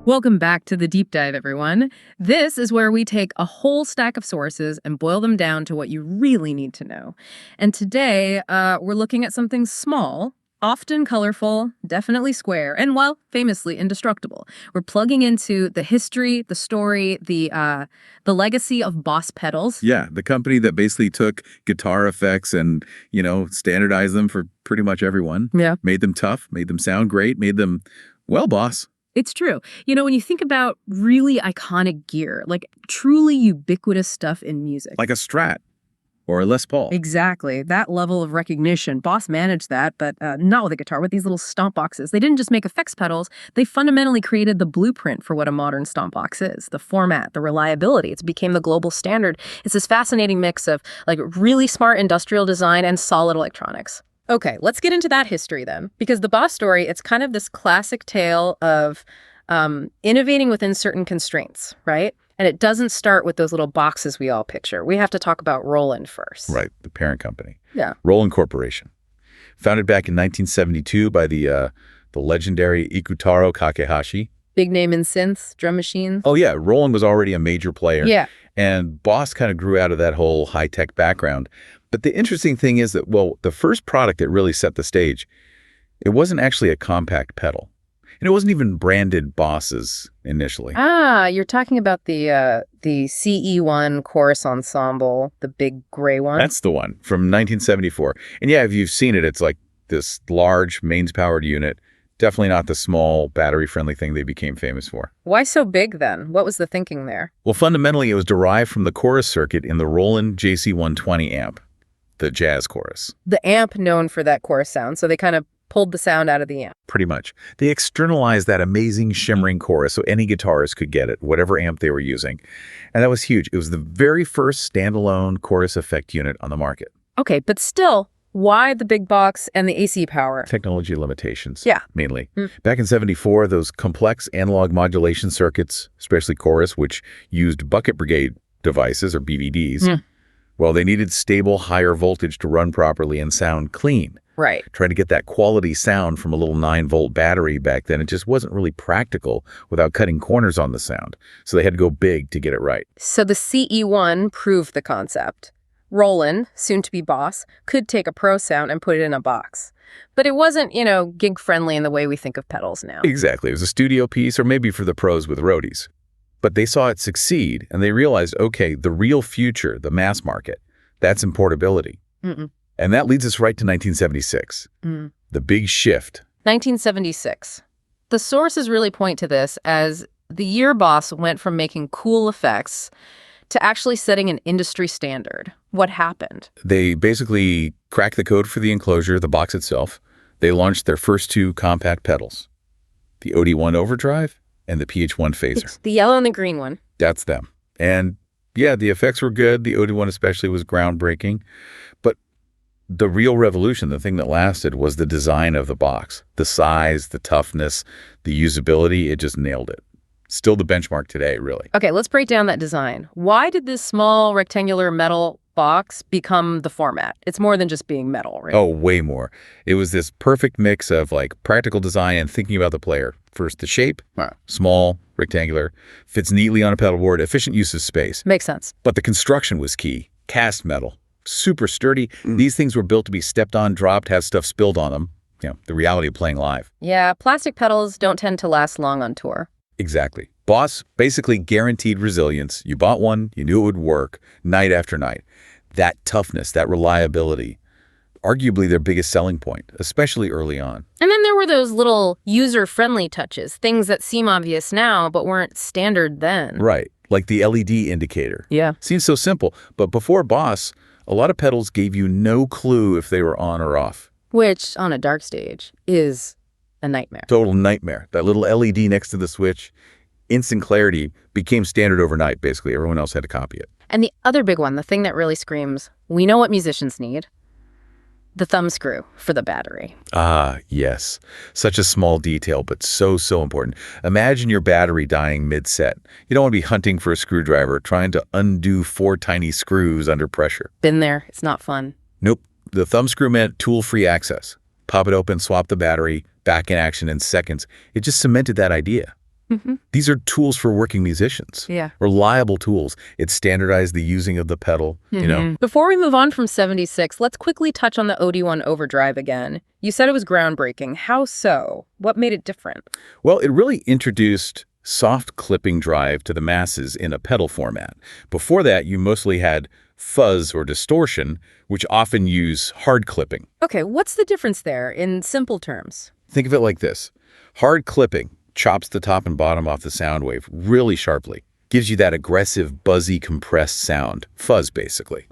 Welcome back to the deep dive, everyone. This is where we take a whole stack of sources and boil them down to what you really need to know. And today, we're looking at something small, often colorful, definitely square, and, well, famously indestructible. We're plugging into the history, the story, the legacy of Boss pedals. Yeah, the company that basically took guitar effects and, standardized them for pretty much everyone. Yeah. Made them tough, made them sound great, made them, well, Boss. It's true. When you think about really iconic gear, like truly ubiquitous stuff in music. Like a Strat or a Les Paul. Exactly. That level of recognition. Boss managed that, but not with a guitar, with these little stomp boxes. They didn't just make effects pedals. They fundamentally created the blueprint for what a modern stomp box is. The format, the reliability. It became the global standard. It's this fascinating mix of really smart industrial design and solid electronics. Okay, let's get into that history then, because the Boss story, it's kind of this classic tale of innovating within certain constraints, right? And it doesn't start with those little boxes we all picture. We have to talk about Roland first. Right, the parent company. Yeah. Roland Corporation. Founded back in 1972 by the legendary Ikutaro Kakehashi. Big name in synths, drum machines. Oh, yeah, Roland was already a major player. Yeah. And Boss kind of grew out of that whole high-tech background. But the interesting thing is that, the first product that really set the stage, it wasn't actually a compact pedal. And it wasn't even branded Bosses initially. Ah, you're talking about the CE1 chorus ensemble, the big gray one? That's the one from 1974. And yeah, if you've seen it, it's like this large mains-powered unit. Definitely not the small, battery-friendly thing they became famous for. Why so big, then? What was the thinking there? Well, fundamentally, it was derived from the chorus circuit in the Roland JC120 amp, the jazz chorus. The amp known for that chorus sound, so they kind of pulled the sound out of the amp. Pretty much. They externalized that amazing shimmering chorus so any guitarist could get it, whatever amp they were using. And that was huge. It was the very first standalone chorus effect unit on the market. Okay, but still, why the big box and the AC power? Technology limitations. Yeah. Mainly. Back in 74, those complex analog modulation circuits, especially chorus, which used bucket brigade devices or BVDs, well, they needed stable, higher voltage to run properly and sound clean. Right. Trying to get that quality sound from a little 9-volt battery back then, it just wasn't really practical without cutting corners on the sound. So they had to go big to get it right. So the CE1 proved the concept. Roland, soon to be Boss, could take a pro sound and put it in a box. But it wasn't, gig-friendly in the way we think of pedals now. Exactly. It was a studio piece or maybe for the pros with roadies. But they saw it succeed, and they realized, okay, the real future, the mass market, that's in portability. And that leads us right to 1976, the big shift. 1976. The sources really point to this as the year Boss went from making cool effects to actually setting an industry standard. What happened? They basically cracked the code for the enclosure, the box itself. They launched their first two compact pedals, the OD1 Overdrive and the PH1 Phaser. It's the yellow and the green one. That's them. And yeah, the effects were good. The OD1 especially was groundbreaking. But the real revolution, the thing that lasted, was the design of the box. The size, the toughness, the usability, it just nailed it. Still the benchmark today, really. Okay, let's break down that design. Why did this small rectangular metal box become the format? It's more than just being metal, right? Oh, way more. It was this perfect mix of practical design and thinking about the player. First, the shape, small, rectangular, fits neatly on a pedal board, efficient use of space. Makes sense. But the construction was key. Cast metal, super sturdy. These things were built to be stepped on, dropped, have stuff spilled on them. The reality of playing live. Yeah, plastic pedals don't tend to last long on tour. Exactly. Boss basically guaranteed resilience. You bought one, you knew it would work night after night. That toughness, that reliability, arguably their biggest selling point, especially early on. And then there were those little user-friendly touches, things that seem obvious now but weren't standard then. Right, like the LED indicator. Yeah. Seems so simple, but before Boss, a lot of pedals gave you no clue if they were on or off. Which, on a dark stage, is a nightmare. Total nightmare. That little LED next to the switch, instant clarity, became standard overnight, basically. Everyone else had to copy it. And the other big one, the thing that really screams, we know what musicians need. The thumb screw for the battery. Ah, yes. Such a small detail, but so important. Imagine your battery dying mid-set. You don't want to be hunting for a screwdriver, trying to undo 4 tiny screws under pressure. Been there. It's not fun. Nope. The thumb screw meant tool-free access. Pop it open, swap the battery, back in action in seconds. It just cemented that idea. These are tools for working musicians. Yeah. Reliable tools. It standardized the using of the pedal, you know? Before we move on from 76, let's quickly touch on the OD1 Overdrive again. You said it was groundbreaking. How so? What made it different? Well, it really introduced soft clipping drive to the masses in a pedal format. Before that, you mostly had fuzz or distortion, which often use hard clipping. Okay, what's the difference there in simple terms? Think of it like this. Hard clipping chops the top and bottom off the sound wave really sharply. Gives you that aggressive, buzzy, compressed sound. Fuzz, basically.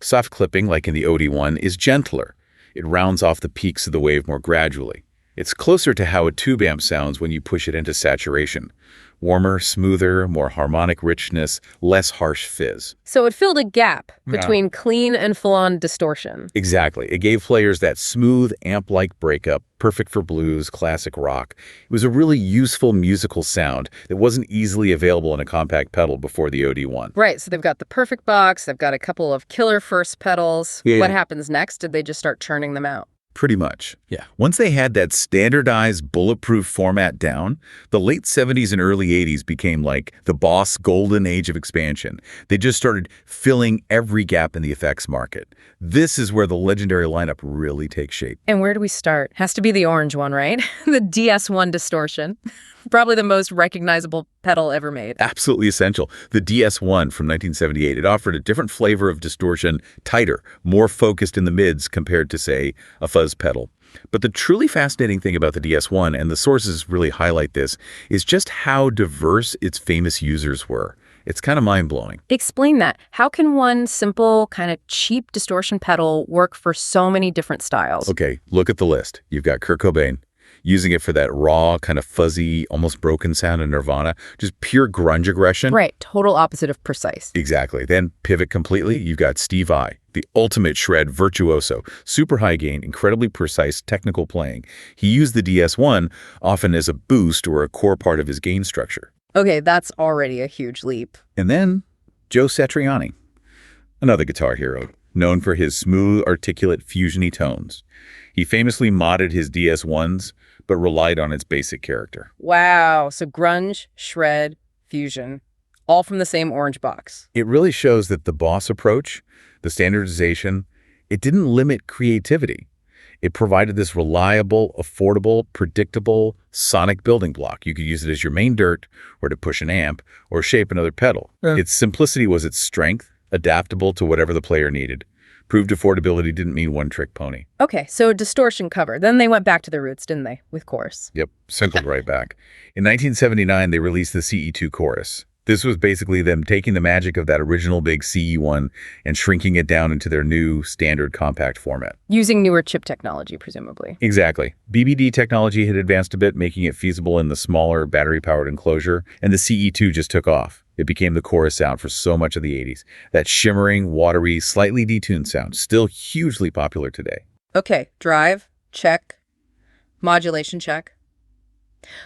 Soft clipping, like in the OD1, is gentler. It rounds off the peaks of the wave more gradually. It's closer to how a tube amp sounds when you push it into saturation. Warmer, smoother, more harmonic richness, less harsh fizz. So it filled a gap between clean and full-on distortion. Exactly. It gave players that smooth, amp-like breakup, perfect for blues, classic rock. It was a really useful musical sound that wasn't easily available in a compact pedal before the OD1. Right, so they've got the perfect box, they've got a couple of killer first pedals. Yeah. What happens next? Did they just start churning them out? Pretty much. Yeah. Once they had that standardized, bulletproof format down, the late 70s and early 80s became like the Boss golden age of expansion. They just started filling every gap in the effects market. This is where the legendary lineup really takes shape. And where do we start? Has to be the orange one, right? The DS1 distortion. Probably the most recognizable pedal ever made. Absolutely essential. The DS1 from 1978, it offered a different flavor of distortion, tighter, more focused in the mids compared to, say, a fuzz pedal. But the truly fascinating thing about the DS1, and the sources really highlight this, is just how diverse its famous users were. It's kind of mind-blowing. Explain that. How can one simple, kind of cheap distortion pedal work for so many different styles? Okay, look at the list. You've got Kurt Cobain, using it for that raw, kind of fuzzy, almost broken sound in Nirvana, just pure grunge aggression. Right, total opposite of precise. Exactly. Then pivot completely, you've got Steve Vai, the ultimate shred virtuoso, super high gain, incredibly precise technical playing. He used the DS1 often as a boost or a core part of his gain structure. Okay, that's already a huge leap. And then Joe Satriani, another guitar hero, known for his smooth, articulate, fusiony tones. He famously modded his DS1s, but relied on its basic character. Wow, so grunge, shred, fusion, all from the same orange box. It really shows that the Boss approach, the standardization, it didn't limit creativity. It provided this reliable, affordable, predictable sonic building block. You could use it as your main dirt, or to push an amp, or shape another pedal. Its simplicity was its strength, adaptable to whatever the player needed. Proved affordability didn't mean one-trick pony. Okay, so a distortion cover. Then they went back to their roots, didn't they, with chorus? Yep, circled right back. In 1979, they released the CE2 chorus. This was basically them taking the magic of that original big CE1 and shrinking it down into their new standard compact format. Using newer chip technology, presumably. Exactly. BBD technology had advanced a bit, making it feasible in the smaller battery-powered enclosure, and the CE2 just took off. It became the chorus sound for so much of the 80s. That shimmering, watery, slightly detuned sound, still hugely popular today. Okay, drive, check. Modulation, check.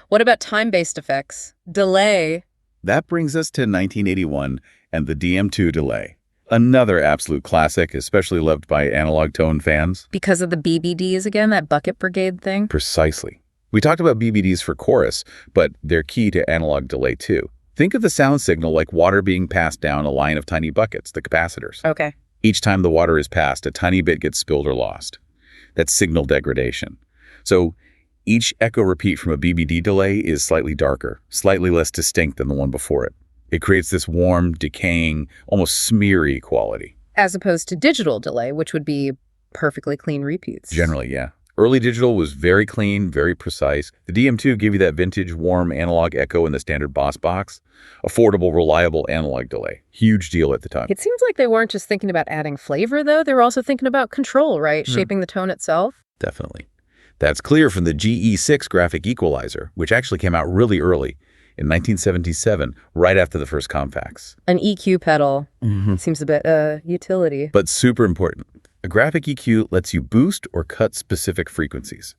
What about time-based effects? Delay. That brings us to 1981 and the DM2 delay. Another absolute classic, especially loved by analog tone fans. Because of the BBDs again, that bucket brigade thing? Precisely. We talked about BBDs for chorus, but they're key to analog delay too. Think of the sound signal like water being passed down a line of tiny buckets, the capacitors. Okay. Each time the water is passed, a tiny bit gets spilled or lost. That's signal degradation. So each echo repeat from a BBD delay is slightly darker, slightly less distinct than the one before it. It creates this warm, decaying, almost smeary quality. As opposed to digital delay, which would be perfectly clean repeats. Generally, yeah. Early digital was very clean, very precise. The DM2 gave you that vintage, warm analog echo in the standard Boss box. Affordable, reliable analog delay. Huge deal at the time. It seems like they weren't just thinking about adding flavor, though. They were also thinking about control, right? Shaping the tone itself. Definitely. That's clear from the GE6 graphic equalizer, which actually came out really early in 1977, right after the first Compacts. An EQ pedal seems a bit utility. But super important. A graphic EQ lets you boost or cut specific frequencies.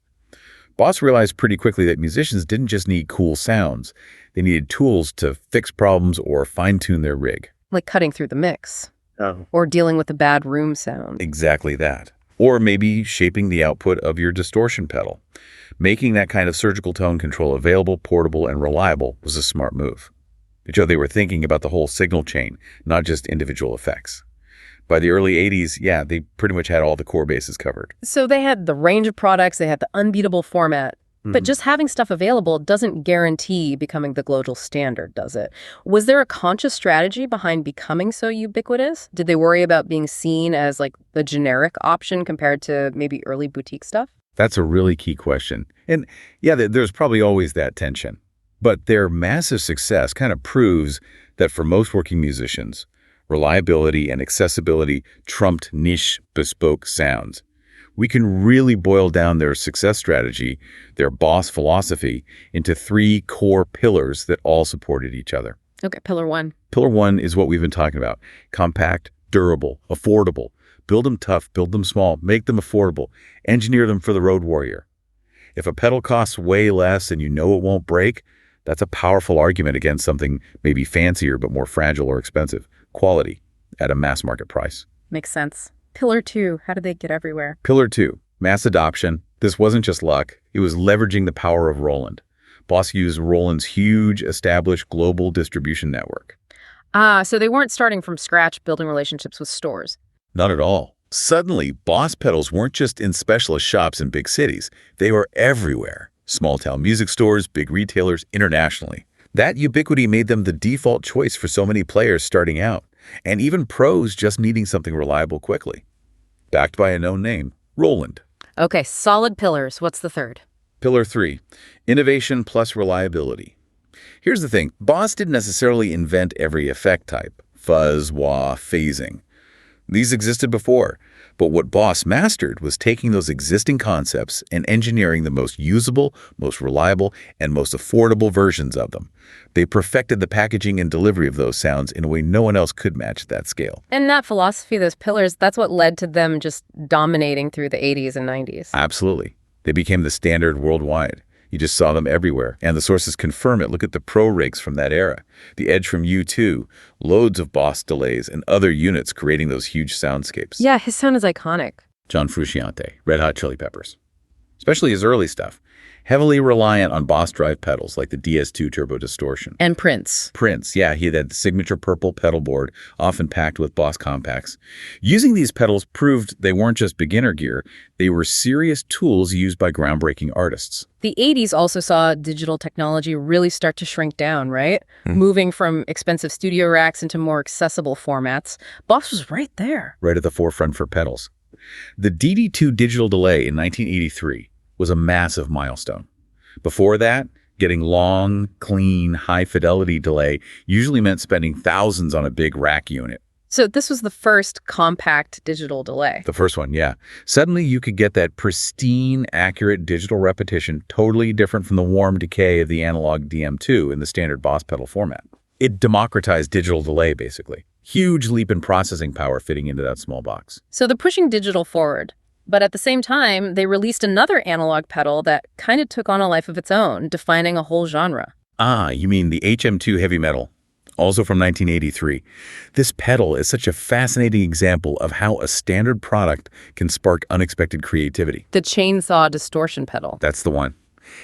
Boss realized pretty quickly that musicians didn't just need cool sounds. They needed tools to fix problems or fine-tune their rig. Like cutting through the mix. Or dealing with a bad room sound. Exactly that. Or maybe shaping the output of your distortion pedal. Making that kind of surgical tone control available, portable, and reliable was a smart move. It showed they were thinking about the whole signal chain, not just individual effects. By the early 80s, yeah, they pretty much had all the core bases covered. So they had the range of products, they had the unbeatable format. But just having stuff available doesn't guarantee becoming the global standard, does it? Was there a conscious strategy behind becoming so ubiquitous? Did they worry about being seen as like the generic option compared to maybe early boutique stuff? That's a really key question. And yeah, there's probably always that tension. But their massive success kind of proves that for most working musicians, reliability and accessibility trumped niche, bespoke sounds. We can really boil down their success strategy, their Boss philosophy, into 3 core pillars that all supported each other. Okay, pillar 1. Pillar 1 is what we've been talking about. Compact, durable, affordable. Build them tough, build them small, make them affordable. Engineer them for the road warrior. If a pedal costs way less and you know it won't break, that's a powerful argument against something maybe fancier but more fragile or expensive. Quality at a mass market price. Makes sense. Pillar 2, how did they get everywhere? Pillar 2, mass adoption. This wasn't just luck. It was leveraging the power of Roland. Boss used Roland's huge, established global distribution network. So they weren't starting from scratch building relationships with stores. Not at all. Suddenly, Boss pedals weren't just in specialist shops in big cities. They were everywhere. Small-town music stores, big retailers, internationally. That ubiquity made them the default choice for so many players starting out, and even pros just needing something reliable quickly. Backed by a known name, Roland. Okay, solid pillars. What's the third? Pillar 3, innovation plus reliability. Here's the thing. Boss didn't necessarily invent every effect type, fuzz, wah, phasing. These existed before, but what Boss mastered was taking those existing concepts and engineering the most usable, most reliable, and most affordable versions of them. They perfected the packaging and delivery of those sounds in a way no one else could match at that scale. And that philosophy, those pillars, that's what led to them just dominating through the 80s and 90s. Absolutely. They became the standard worldwide. You just saw them everywhere, and the sources confirm it. Look at the Pro rigs from that era, the Edge from U2, loads of Boss delays, and other units creating those huge soundscapes. Yeah, his sound is iconic. John Frusciante, Red Hot Chili Peppers. Especially his early stuff. Heavily reliant on Boss drive pedals like the DS2 Turbo Distortion. And Prince. Prince, yeah, he had the signature purple pedal board, often packed with Boss compacts. Using these pedals proved they weren't just beginner gear, they were serious tools used by groundbreaking artists. The 80s also saw digital technology really start to shrink down, right? Moving from expensive studio racks into more accessible formats. Boss was right there. Right at the forefront for pedals. The DD2 digital delay in 1983 was a massive milestone. Before that, getting long, clean, high-fidelity delay usually meant spending thousands on a big rack unit. So this was the first compact digital delay. The first one, yeah. Suddenly you could get that pristine, accurate digital repetition totally different from the warm decay of the analog DM2 in the standard Boss pedal format. It democratized digital delay, basically. Huge leap in processing power fitting into that small box. So they're pushing digital forward. But at the same time, they released another analog pedal that kind of took on a life of its own, defining a whole genre. Ah, you mean the HM2 Heavy Metal, also from 1983. This pedal is such a fascinating example of how a standard product can spark unexpected creativity. The chainsaw distortion pedal. That's the one.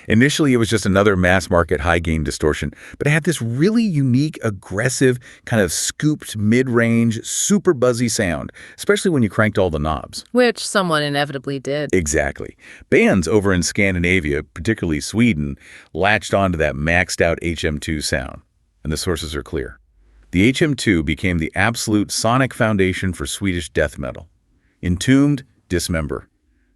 Initially, it was just another mass-market high-gain distortion, but it had this really unique, aggressive, kind of scooped, mid-range, super buzzy sound, especially when you cranked all the knobs. Which someone inevitably did. Exactly. Bands over in Scandinavia, particularly Sweden, latched onto that maxed-out HM2 sound, and the sources are clear. The HM2 became the absolute sonic foundation for Swedish death metal. Entombed, Dismember.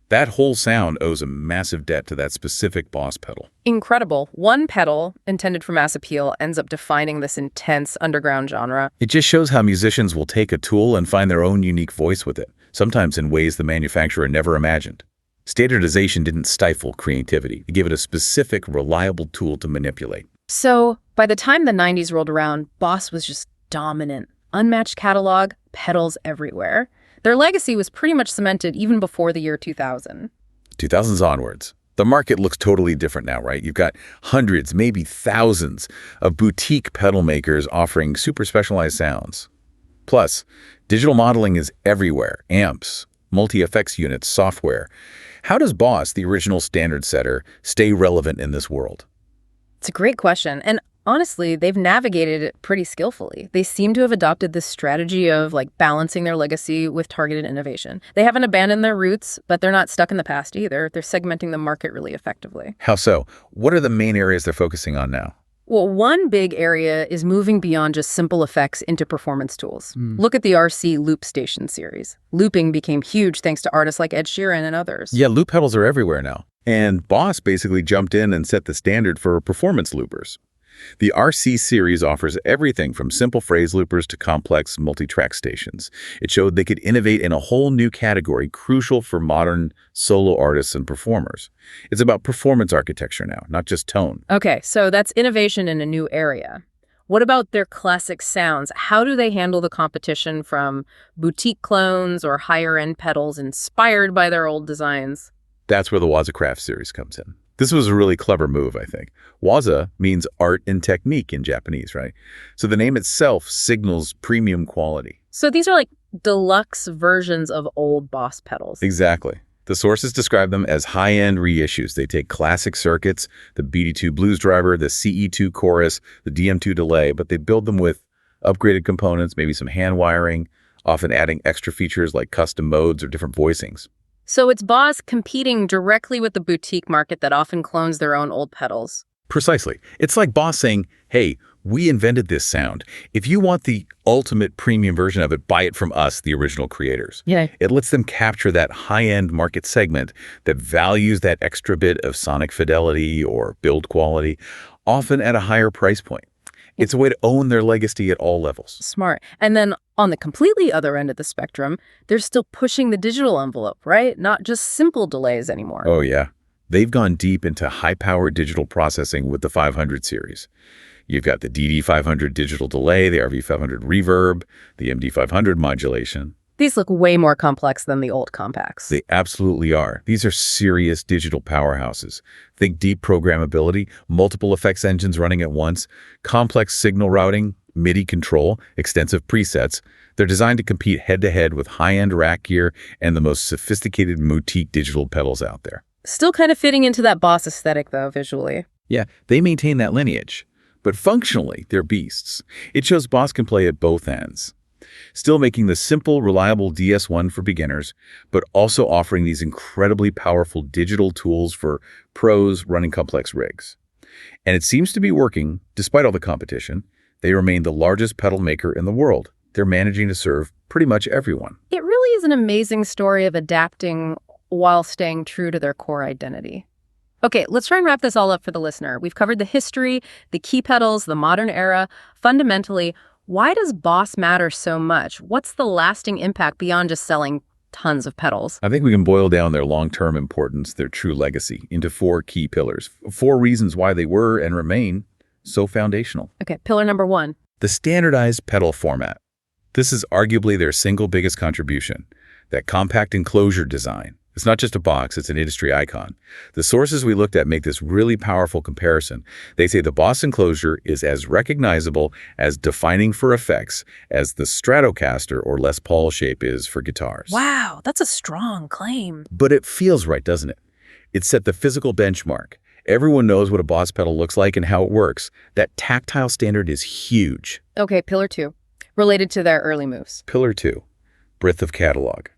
That whole sound owes a massive debt to that specific Boss pedal. Incredible. One pedal, intended for mass appeal, ends up defining this intense underground genre. It just shows how musicians will take a tool and find their own unique voice with it, sometimes in ways the manufacturer never imagined. Standardization didn't stifle creativity. It gave it a specific, reliable tool to manipulate. So, by the time the 90s rolled around, Boss was just dominant. Unmatched catalog, pedals everywhere. Their legacy was pretty much cemented even before the year 2000. 2000s onwards. The market looks totally different now, right? You've got hundreds, maybe thousands of boutique pedal makers offering super specialized sounds. Plus, digital modeling is everywhere. Amps, multi-effects units, software. How does Boss, the original standard setter, stay relevant in this world? It's a great question. And honestly, they've navigated it pretty skillfully. They seem to have adopted this strategy of balancing their legacy with targeted innovation. They haven't abandoned their roots, but they're not stuck in the past either. They're segmenting the market really effectively. How so? What are the main areas they're focusing on now? Well, one big area is moving beyond just simple effects into performance tools. Look at the RC Loop Station series. Looping became huge thanks to artists like Ed Sheeran and others. Yeah, loop pedals are everywhere now. And Boss basically jumped in and set the standard for performance loopers. The RC series offers everything from simple phrase loopers to complex multi-track stations. It showed they could innovate in a whole new category crucial for modern solo artists and performers. It's about performance architecture now, not just tone. Okay, so that's innovation in a new area. What about their classic sounds? How do they handle the competition from boutique clones or higher-end pedals inspired by their old designs? That's where the Waza Craft series comes in. This was a really clever move, I think. Waza means art and technique in Japanese, right? So the name itself signals premium quality. So these are deluxe versions of old Boss pedals. Exactly. The sources describe them as high-end reissues. They take classic circuits, the BD2 Blues Driver, the CE2 Chorus, the DM2 Delay, but they build them with upgraded components, maybe some hand wiring, often adding extra features like custom modes or different voicings. So it's Boss competing directly with the boutique market that often clones their own old pedals. Precisely. It's like Boss saying, hey, we invented this sound. If you want the ultimate premium version of it, buy it from us, the original creators. Yeah. It lets them capture that high-end market segment that values that extra bit of sonic fidelity or build quality, often at a higher price point. It's a way to own their legacy at all levels. Smart. And then on the completely other end of the spectrum, they're still pushing the digital envelope, right? Not just simple delays anymore. Oh, yeah. They've gone deep into high-powered digital processing with the 500 series. You've got the DD500 digital delay, the RV500 reverb, the MD500 modulation. These look way more complex than the old compacts. They absolutely are. These are serious digital powerhouses. Think deep programmability, multiple effects engines running at once, complex signal routing, MIDI control, extensive presets. They're designed to compete head-to-head with high-end rack gear and the most sophisticated boutique digital pedals out there. Still kind of fitting into that Boss aesthetic, though, visually. Yeah, they maintain that lineage. But functionally, they're beasts. It shows Boss can play at both ends. Still making the simple, reliable DS1 for beginners, but also offering these incredibly powerful digital tools for pros running complex rigs. And it seems to be working, despite all the competition. They remain the largest pedal maker in the world. They're managing to serve pretty much everyone. It really is an amazing story of adapting while staying true to their core identity. Okay, let's try and wrap this all up for the listener. We've covered the history, the key pedals, the modern era. Fundamentally, why does Boss matter so much? What's the lasting impact beyond just selling tons of pedals? I think we can boil down their long-term importance, their true legacy, into 4 key pillars. 4 reasons why they were and remain so foundational. Okay, pillar number 1. The standardized pedal format. This is arguably their single biggest contribution, that compact enclosure design. It's not just a box, it's an industry icon. The sources we looked at make this really powerful comparison. They say the Boss enclosure is as recognizable as defining for effects as the Stratocaster or Les Paul shape is for guitars. Wow, that's a strong claim. But it feels right, doesn't it? It set the physical benchmark. Everyone knows what a Boss pedal looks like and how it works. That tactile standard is huge. Okay, pillar 2, related to their early moves. Pillar 2, breadth of catalog.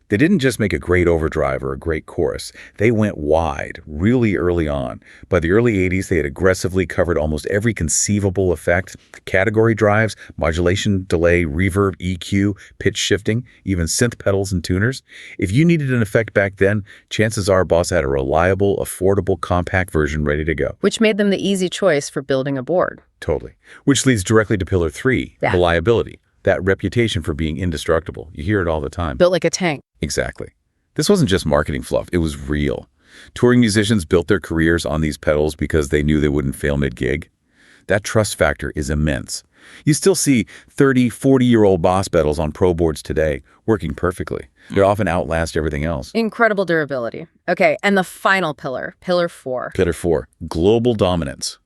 They didn't just make a great overdrive or a great chorus. They went wide, really early on. By the early 80s, they had aggressively covered almost every conceivable effect, category drives, modulation, delay, reverb, EQ, pitch shifting, even synth pedals and tuners. If you needed an effect back then, chances are Boss had a reliable, affordable, compact version ready to go. Which made them the easy choice for building a board. Totally. Which leads directly to pillar 3, Yeah. reliability. That reputation for being indestructible. You hear it all the time. Built like a tank. Exactly. This wasn't just marketing fluff, it was real. Touring musicians built their careers on these pedals because they knew they wouldn't fail mid-gig. That trust factor is immense. You still see 30, 40-year-old Boss pedals on pro boards today, working perfectly. They often outlast everything else. Incredible durability. Okay, and the final pillar, pillar 4. Pillar 4, global dominance.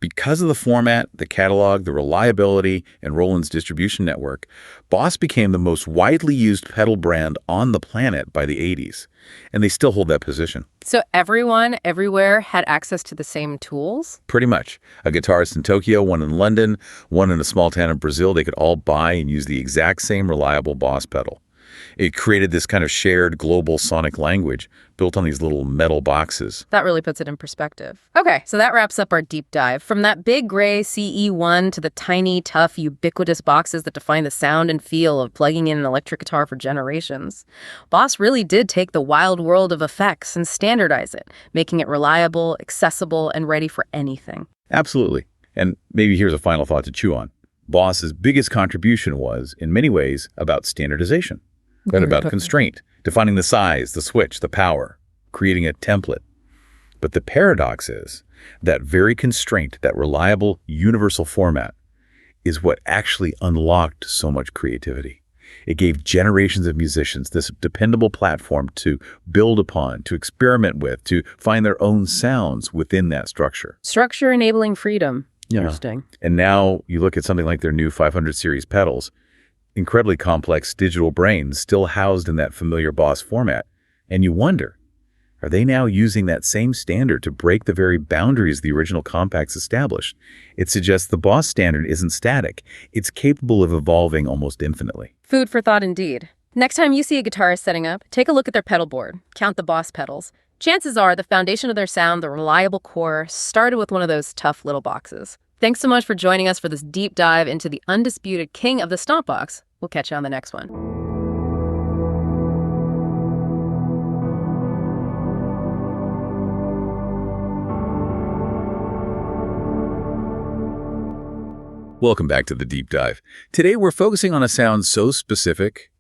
Because of the format, the catalog, the reliability, and Roland's distribution network, Boss became the most widely used pedal brand on the planet by the 80s. And they still hold that position. So everyone, everywhere, had access to the same tools? Pretty much. A guitarist in Tokyo, one in London, one in a small town in Brazil, they could all buy and use the exact same reliable Boss pedal. It created this kind of shared global sonic language built on these little metal boxes. That really puts it in perspective. Okay, so that wraps up our deep dive. From that big gray CE1 to the tiny, tough, ubiquitous boxes that define the sound and feel of plugging in an electric guitar for generations. Boss really did take the wild world of effects and standardize it, making it reliable, accessible, and ready for anything. Absolutely. And maybe here's a final thought to chew on. Boss's biggest contribution was, in many ways, about standardization. And about constraint, defining the size, the switch, the power, creating a template. But the paradox is that very constraint, that reliable, universal format, is what actually unlocked so much creativity. It gave generations of musicians this dependable platform to build upon, to experiment with, to find their own sounds within that structure. Structure enabling freedom. Yeah. Interesting. And now you look at something like their new 500 series pedals, incredibly complex digital brains still housed in that familiar Boss format. And you wonder, are they now using that same standard to break the very boundaries the original compacts established? It suggests the Boss standard isn't static. It's capable of evolving almost infinitely. Food for thought indeed. Next time you see a guitarist setting up, take a look at their pedal board. Count the Boss pedals. Chances are the foundation of their sound, the reliable core, started with one of those tough little boxes. Thanks so much for joining us for this deep dive into the undisputed king of the stomp box. We'll catch you on the next one. Welcome back to the Deep Dive. Today we're focusing on a sound so specific,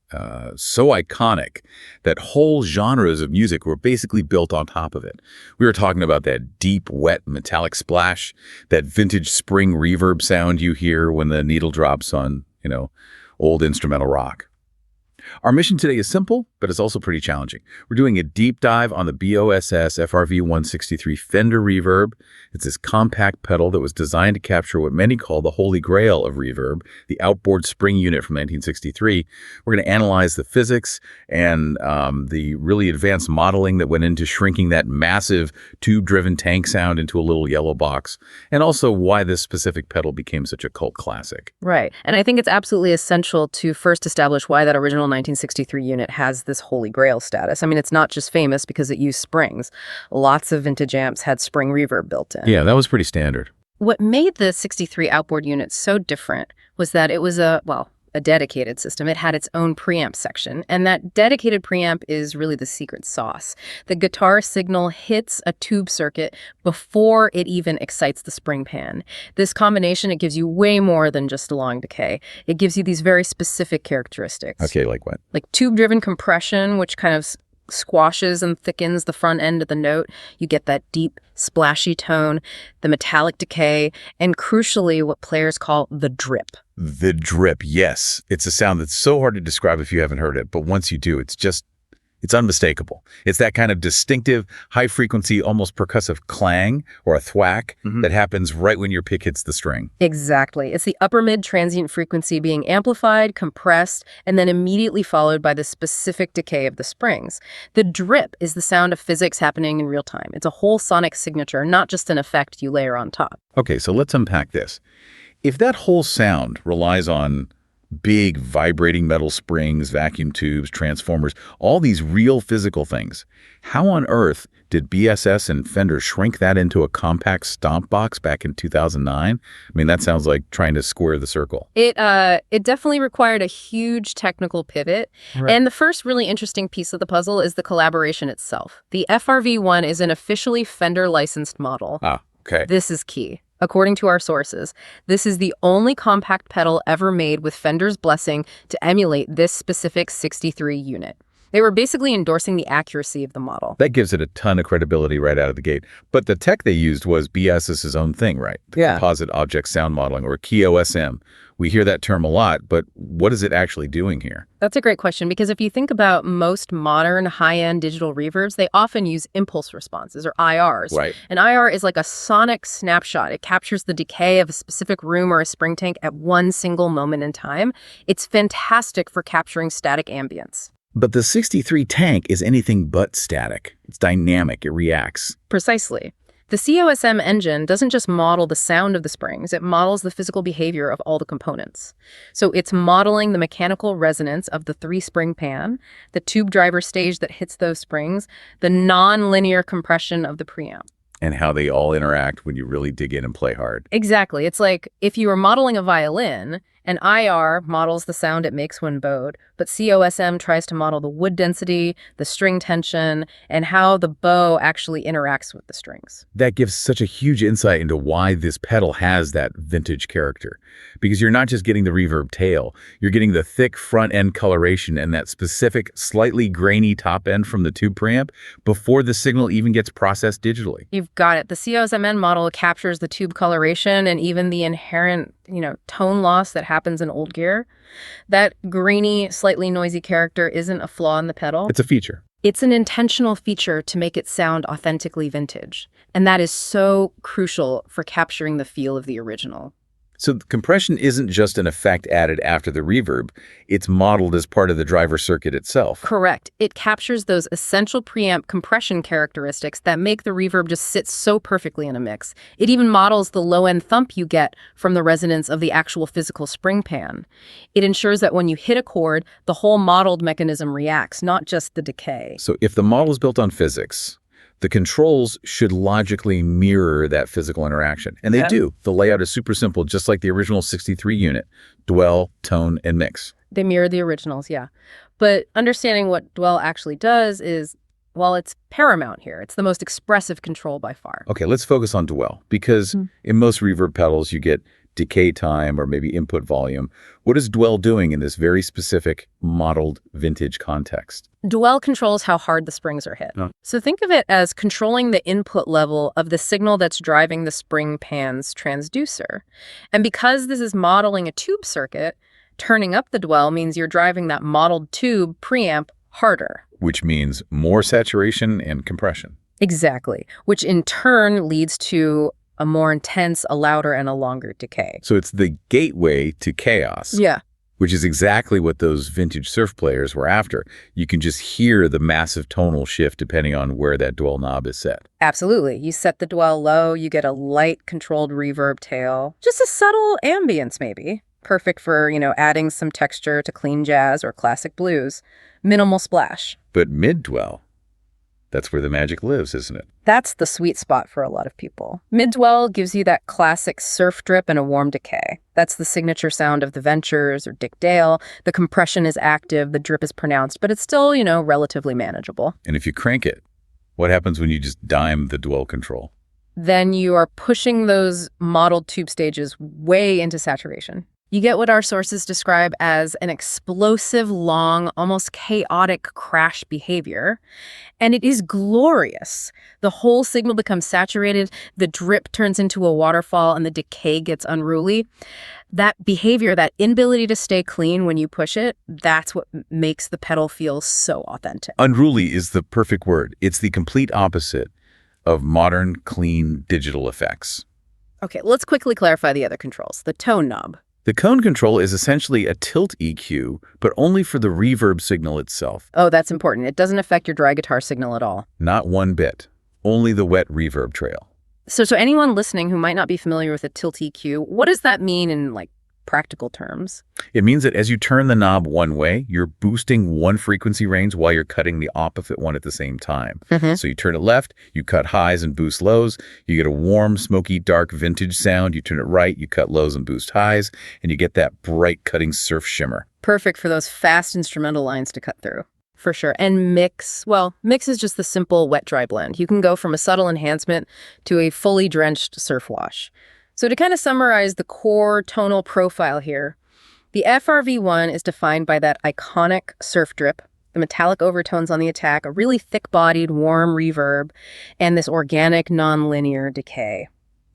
so iconic, that whole genres of music were basically built on top of it. We were talking about that deep, wet, metallic splash, that vintage spring reverb sound you hear when the needle drops on, old instrumental rock. Our mission today is simple, but it's also pretty challenging. We're doing a deep dive on the BOSS FRV-163 Fender Reverb. It's this compact pedal that was designed to capture what many call the holy grail of reverb, the outboard spring unit from 1963. We're going to analyze the physics and the really advanced modeling that went into shrinking that massive tube-driven tank sound into a little yellow box, and also why this specific pedal became such a cult classic. Right. And I think it's absolutely essential to first establish why that original 1963 unit has this holy grail status. I mean, it's not just famous because it used springs. Lots of vintage amps had spring reverb built in. Yeah, that was pretty standard. What made the 63 outboard unit so different was that it was a dedicated system. It had its own preamp section, and that dedicated preamp is really the secret sauce. The guitar signal hits a tube circuit before it even excites the spring pan. This combination, it gives you way more than just a long decay. It gives you these very specific characteristics. Okay, like what? Like tube-driven compression, which kind of squashes and thickens the front end of the note. You get that deep, splashy tone, the metallic decay, and crucially, what players call the drip. The drip, yes. It's a sound that's so hard to describe if you haven't heard it, but once you do, it's unmistakable. It's that kind of distinctive, high-frequency, almost percussive clang or a thwack that happens right when your pick hits the string. Exactly. It's the upper-mid transient frequency being amplified, compressed, and then immediately followed by the specific decay of the springs. The drip is the sound of physics happening in real time. It's a whole sonic signature, not just an effect you layer on top. Okay, so let's unpack this. If that whole sound relies on big vibrating metal springs, vacuum tubes, transformers, all these real physical things, how on earth did BSS and Fender shrink that into a compact stomp box back in 2009? I mean, that sounds like trying to square the circle. It definitely required a huge technical pivot. Right. And the first really interesting piece of the puzzle is the collaboration itself. The FRV-1 is an officially Fender licensed model. Ah, okay. This is key. According to our sources, this is the only compact pedal ever made with Fender's blessing to emulate this specific 63 unit. They were basically endorsing the accuracy of the model. That gives it a ton of credibility right out of the gate. But the tech they used was BSS's own thing, right? The Yeah. Composite Object Sound Modeling, or KOSM. We hear that term a lot, but what is it actually doing here? That's a great question, because if you think about most modern high-end digital reverbs, they often use impulse responses, or IRs. Right. An IR is like a sonic snapshot. It captures the decay of a specific room or a spring tank at one single moment in time. It's fantastic for capturing static ambience. But the 63 tank is anything but static. It's dynamic. It reacts. Precisely. The COSM engine doesn't just model the sound of the springs, it models the physical behavior of all the components. So it's modeling the mechanical resonance of the three-spring pan, the tube driver stage that hits those springs, the non-linear compression of the preamp. And how they all interact when you really dig in and play hard. Exactly. It's like if you were modeling a violin, an IR models the sound it makes when bowed, but COSM tries to model the wood density, the string tension, and how the bow actually interacts with the strings. That gives such a huge insight into why this pedal has that vintage character. Because you're not just getting the reverb tail, you're getting the thick front end coloration and that specific, slightly grainy top end from the tube preamp before the signal even gets processed digitally. You've got it. The COSMN model captures the tube coloration and even the inherent, tone loss that happens in old gear. That grainy, slightly noisy character isn't a flaw in the pedal. It's a feature. It's an intentional feature to make it sound authentically vintage. And that is so crucial for capturing the feel of the original. So the compression isn't just an effect added after the reverb, it's modeled as part of the driver circuit itself. Correct. It captures those essential preamp compression characteristics that make the reverb just sit so perfectly in a mix. It even models the low-end thump you get from the resonance of the actual physical spring pan. It ensures that when you hit a chord, the whole modeled mechanism reacts, not just the decay. So if the model is built on physics, the controls should logically mirror that physical interaction. And they do. The layout is super simple, just like the original 63 unit. Dwell, tone, and mix. They mirror the originals, yeah. But understanding what dwell actually does is, well, it's paramount here. It's the most expressive control by far. Okay, let's focus on dwell, because in most reverb pedals, you get decay time or maybe input volume. What is dwell doing in this very specific modeled vintage context? Dwell controls how hard the springs are hit. So think of it as controlling the input level of the signal that's driving the spring pan's transducer. And because this is modeling a tube circuit, turning up the dwell means you're driving that modeled tube preamp harder. Which means more saturation and compression. Exactly. Which in turn leads to a more intense, a louder, and a longer decay. So it's the gateway to chaos. Yeah. Which is exactly what those vintage surf players were after. You can just hear the massive tonal shift depending on where that dwell knob is set. Absolutely. You set the dwell low, you get a light controlled reverb tail. Just a subtle ambience maybe. Perfect for, adding some texture to clean jazz or classic blues. Minimal splash. But mid-dwell, that's where the magic lives, isn't it? That's the sweet spot for a lot of people. Mid-dwell gives you that classic surf drip and a warm decay. That's the signature sound of the Ventures or Dick Dale. The compression is active, the drip is pronounced, but it's still, relatively manageable. And if you crank it, what happens when you just dime the dwell control? Then you are pushing those modeled tube stages way into saturation. You get what our sources describe as an explosive, long, almost chaotic crash behavior. And it is glorious. The whole signal becomes saturated, the drip turns into a waterfall, and the decay gets unruly. That behavior, that inability to stay clean when you push it, that's what makes the pedal feel so authentic. Unruly is the perfect word. It's the complete opposite of modern, clean digital effects. Okay, let's quickly clarify the other controls. The tone knob. The cone control is essentially a tilt EQ, but only for the reverb signal itself. Oh, that's important. It doesn't affect your dry guitar signal at all. Not one bit. Only the wet reverb trail. So anyone listening who might not be familiar with a tilt EQ, what does that mean in practical terms? It means that as you turn the knob one way, you're boosting one frequency range while you're cutting the opposite one at the same time. So you turn it left, you cut highs and boost lows. You get a warm, smoky, dark vintage sound. You turn it right, you cut lows and boost highs, and you get that bright cutting surf shimmer. Perfect for those fast instrumental lines to cut through. For sure. And mix, well, mix is just the simple wet-dry blend. You can go from a subtle enhancement to a fully drenched surf wash. So to kind of summarize the core tonal profile here, the FRV1 is defined by that iconic surf drip, The metallic overtones on the attack, a really thick-bodied, warm reverb, and this organic, non-linear decay.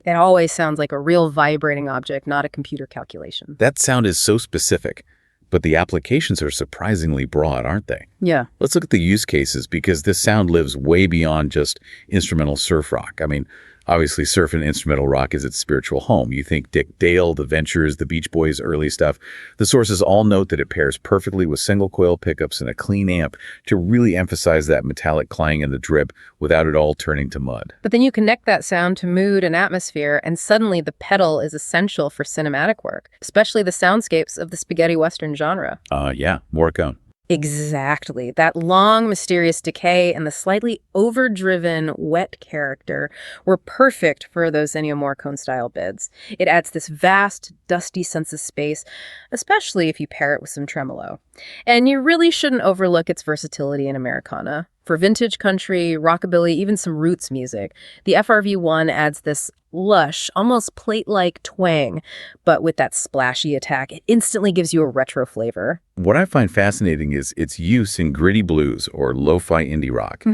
It always sounds like a real vibrating object, not a computer calculation. That sound is so specific, but the applications are surprisingly broad, aren't they? Yeah. Let's look at the use cases, because this sound lives way beyond just instrumental surf rock. I mean, obviously surf and instrumental rock is its spiritual home. You think Dick Dale, The Ventures, the Beach Boys' early stuff. The sources all note that it pairs perfectly with single coil pickups and a clean amp to really emphasize that metallic clang and the drip without it all turning to mud. But then you connect that sound to mood and atmosphere, and suddenly the pedal is essential for cinematic work, especially the soundscapes of the spaghetti western genre. Yeah, Morricone. Exactly. That long, mysterious decay and the slightly overdriven, wet character were perfect for those Ennio Morricone-style bids. It adds this vast, dusty sense of space, especially if you pair it with some tremolo. And you really shouldn't overlook its versatility in Americana. For vintage country, rockabilly, even some roots music, the FRV-1 adds this lush, almost plate-like twang, but with that splashy attack, it instantly gives you a retro flavor. What I find fascinating is its use in gritty blues or lo-fi indie rock.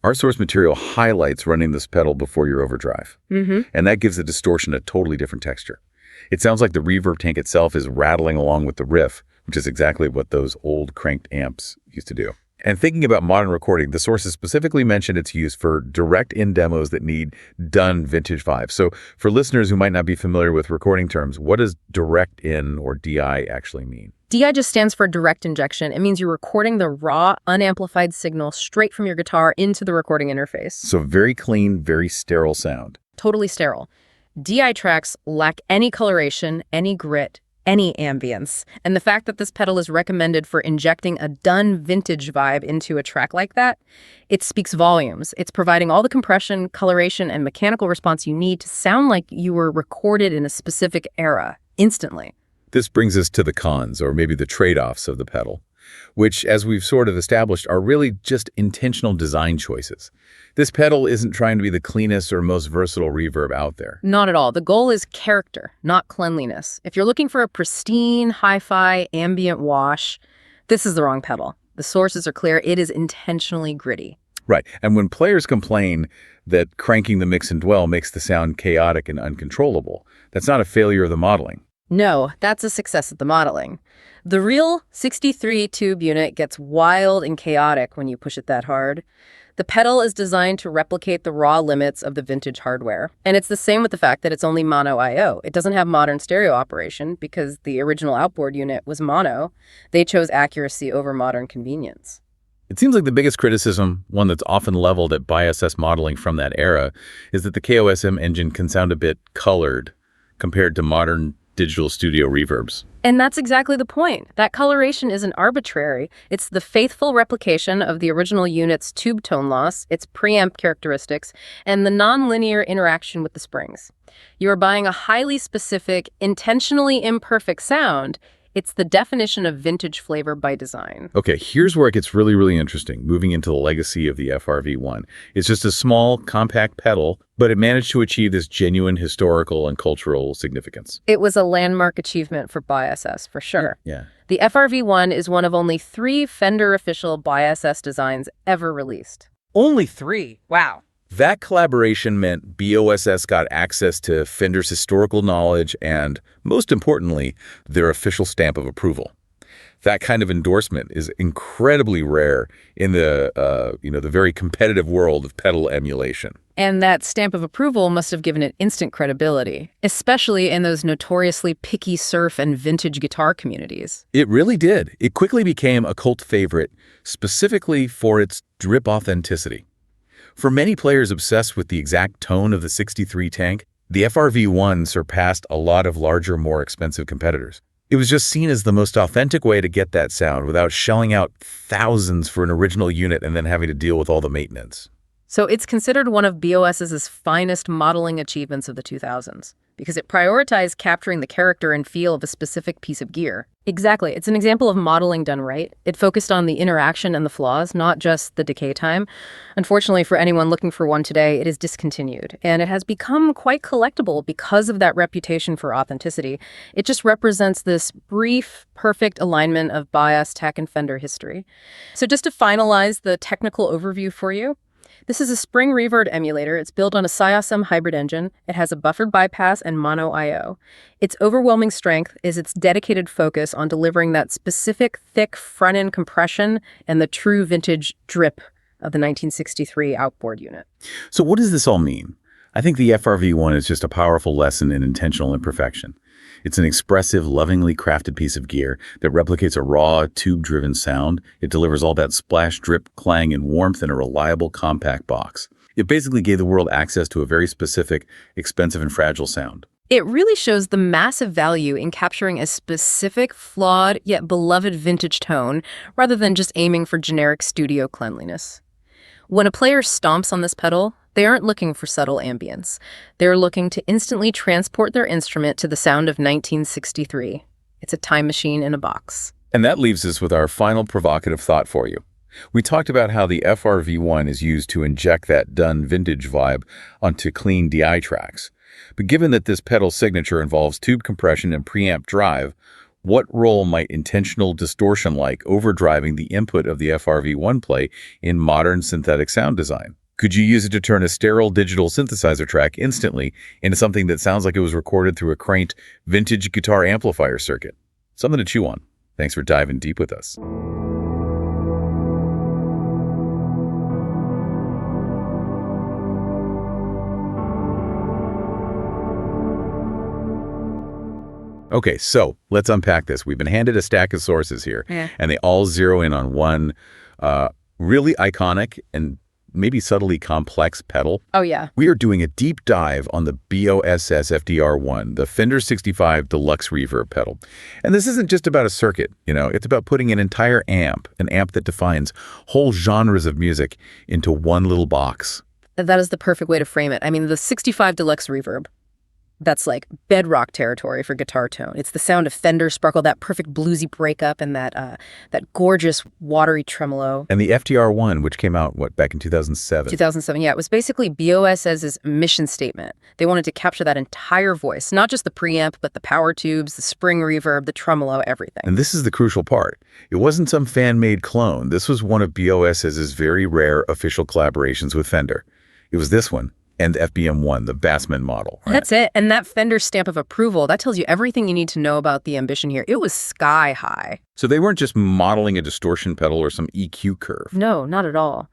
Our source material highlights running this pedal before your overdrive, and that gives the distortion a totally different texture. It sounds like the reverb tank itself is rattling along with the riff, which is exactly what those old cranked amps used to do. And thinking about modern recording, the sources specifically mentioned its use for direct-in demos that need done vintage vibes. So for listeners who might not be familiar with recording terms, what does direct-in or DI actually mean? DI just stands for direct injection. It means you're recording the raw, unamplified signal straight from your guitar into the recording interface. So very clean, very sterile sound. Totally sterile. DI tracks lack any coloration, any grit, any ambience. And the fact that this pedal is recommended for injecting a done vintage vibe into a track like that, it speaks volumes. It's providing all the compression, coloration, and mechanical response you need to sound like you were recorded in a specific era, instantly. This brings us to the cons, or maybe the trade-offs of the pedal, which, as we've sort of established, are really just intentional design choices. This pedal isn't trying to be the cleanest or most versatile reverb out there. Not at all. The goal is character, not cleanliness. If you're looking for a pristine, hi-fi, ambient wash, this is the wrong pedal. The sources are clear. It is intentionally gritty. Right. And when players complain that cranking the mix and dwell makes the sound chaotic and uncontrollable, that's not a failure of the modeling. No, that's a success of the modeling. The real 63 tube unit gets wild and chaotic when you push it that hard. The pedal is designed to replicate the raw limits of the vintage hardware. And it's the same with the fact that it's only mono I/O. It doesn't have modern stereo operation because the original outboard unit was mono. They chose accuracy over modern convenience. It seems like the biggest criticism, one that's often leveled at BISS modeling from that era, is that the KOSM engine can sound a bit colored compared to modern digital studio reverbs. And that's exactly the point. That coloration isn't arbitrary. It's the faithful replication of the original unit's tube tone loss, its preamp characteristics, and the nonlinear interaction with the springs. You are buying a highly specific, intentionally imperfect sound. It's the definition of vintage flavor by design. Okay, here's where it gets really, really interesting, moving into the legacy of the FRV-1. It's just a small, compact pedal, but it managed to achieve this genuine historical and cultural significance. It was a landmark achievement for BISS, for sure. Yeah. The FRV-1 is one of only 3 Fender official BISS designs ever released. Only 3? Wow. That collaboration meant BOSS got access to Fender's historical knowledge and, most importantly, their official stamp of approval. That kind of endorsement is incredibly rare in the very competitive world of pedal emulation. And that stamp of approval must have given it instant credibility, especially in those notoriously picky surf and vintage guitar communities. It really did. It quickly became a cult favorite, specifically for its drip authenticity. For many players obsessed with the exact tone of the 63 tank, the FRV-1 surpassed a lot of larger, more expensive competitors. It was just seen as the most authentic way to get that sound without shelling out thousands for an original unit and then having to deal with all the maintenance. So it's considered one of BOS's finest modeling achievements of the 2000s. because it prioritized capturing the character and feel of a specific piece of gear. Exactly. It's an example of modeling done right. It focused on the interaction and the flaws, not just the decay time. Unfortunately, for anyone looking for one today, it is discontinued, and it has become quite collectible because of that reputation for authenticity. It just represents this brief, perfect alignment of bias, tech, and Fender history. So just to finalize the technical overview for you, this is a spring reverb emulator. It's built on a SiAsem hybrid engine. It has a buffered bypass and mono I/O. Its overwhelming strength is its dedicated focus on delivering that specific thick front-end compression and the true vintage drip of the 1963 outboard unit. So what does this all mean? I think the FRV-1 is just a powerful lesson in intentional imperfection. It's an expressive, lovingly crafted piece of gear that replicates a raw, tube-driven sound. It delivers all that splash, drip, clang, and warmth in a reliable, compact box. It basically gave the world access to a very specific, expensive, and fragile sound. It really shows the massive value in capturing a specific, flawed, yet beloved vintage tone, rather than just aiming for generic studio cleanliness. When a player stomps on this pedal, they aren't looking for subtle ambience. They're looking to instantly transport their instrument to the sound of 1963. It's a time machine in a box. And that leaves us with our final provocative thought for you. We talked about how the FRV-1 is used to inject that done vintage vibe onto clean DI tracks. But given that this pedal signature involves tube compression and preamp drive, what role might intentional distortion like overdriving the input of the FRV-1 play in modern synthetic sound design? Could you use it to turn a sterile digital synthesizer track instantly into something that sounds like it was recorded through a quaint vintage guitar amplifier circuit? Something to chew on. Thanks for diving deep with us. Okay, so let's unpack this. We've been handed a stack of sources here, and they all zero in on one really iconic and maybe subtly complex pedal. Oh, yeah. We are doing a deep dive on the BOSS FDR1, the Fender 65 Deluxe Reverb pedal. And this isn't just about a circuit, it's about putting an entire amp, an amp that defines whole genres of music, into one little box. That is the perfect way to frame it. I mean, the 65 Deluxe Reverb, that's like bedrock territory for guitar tone. It's the sound of Fender Sparkle, that perfect bluesy breakup, and that gorgeous watery tremolo. And the FDR1, which came out, back in 2007? 2007, yeah. It was basically BOSS's mission statement. They wanted to capture that entire voice, not just the preamp, but the power tubes, the spring reverb, the tremolo, everything. And this is the crucial part. It wasn't some fan-made clone. This was one of BOSS's very rare official collaborations with Fender. It was this one. And FBM1, the Bassman model. Right? That's it. And that Fender stamp of approval, that tells you everything you need to know about the ambition here. It was sky high. So they weren't just modeling a distortion pedal or some EQ curve. No, not at all.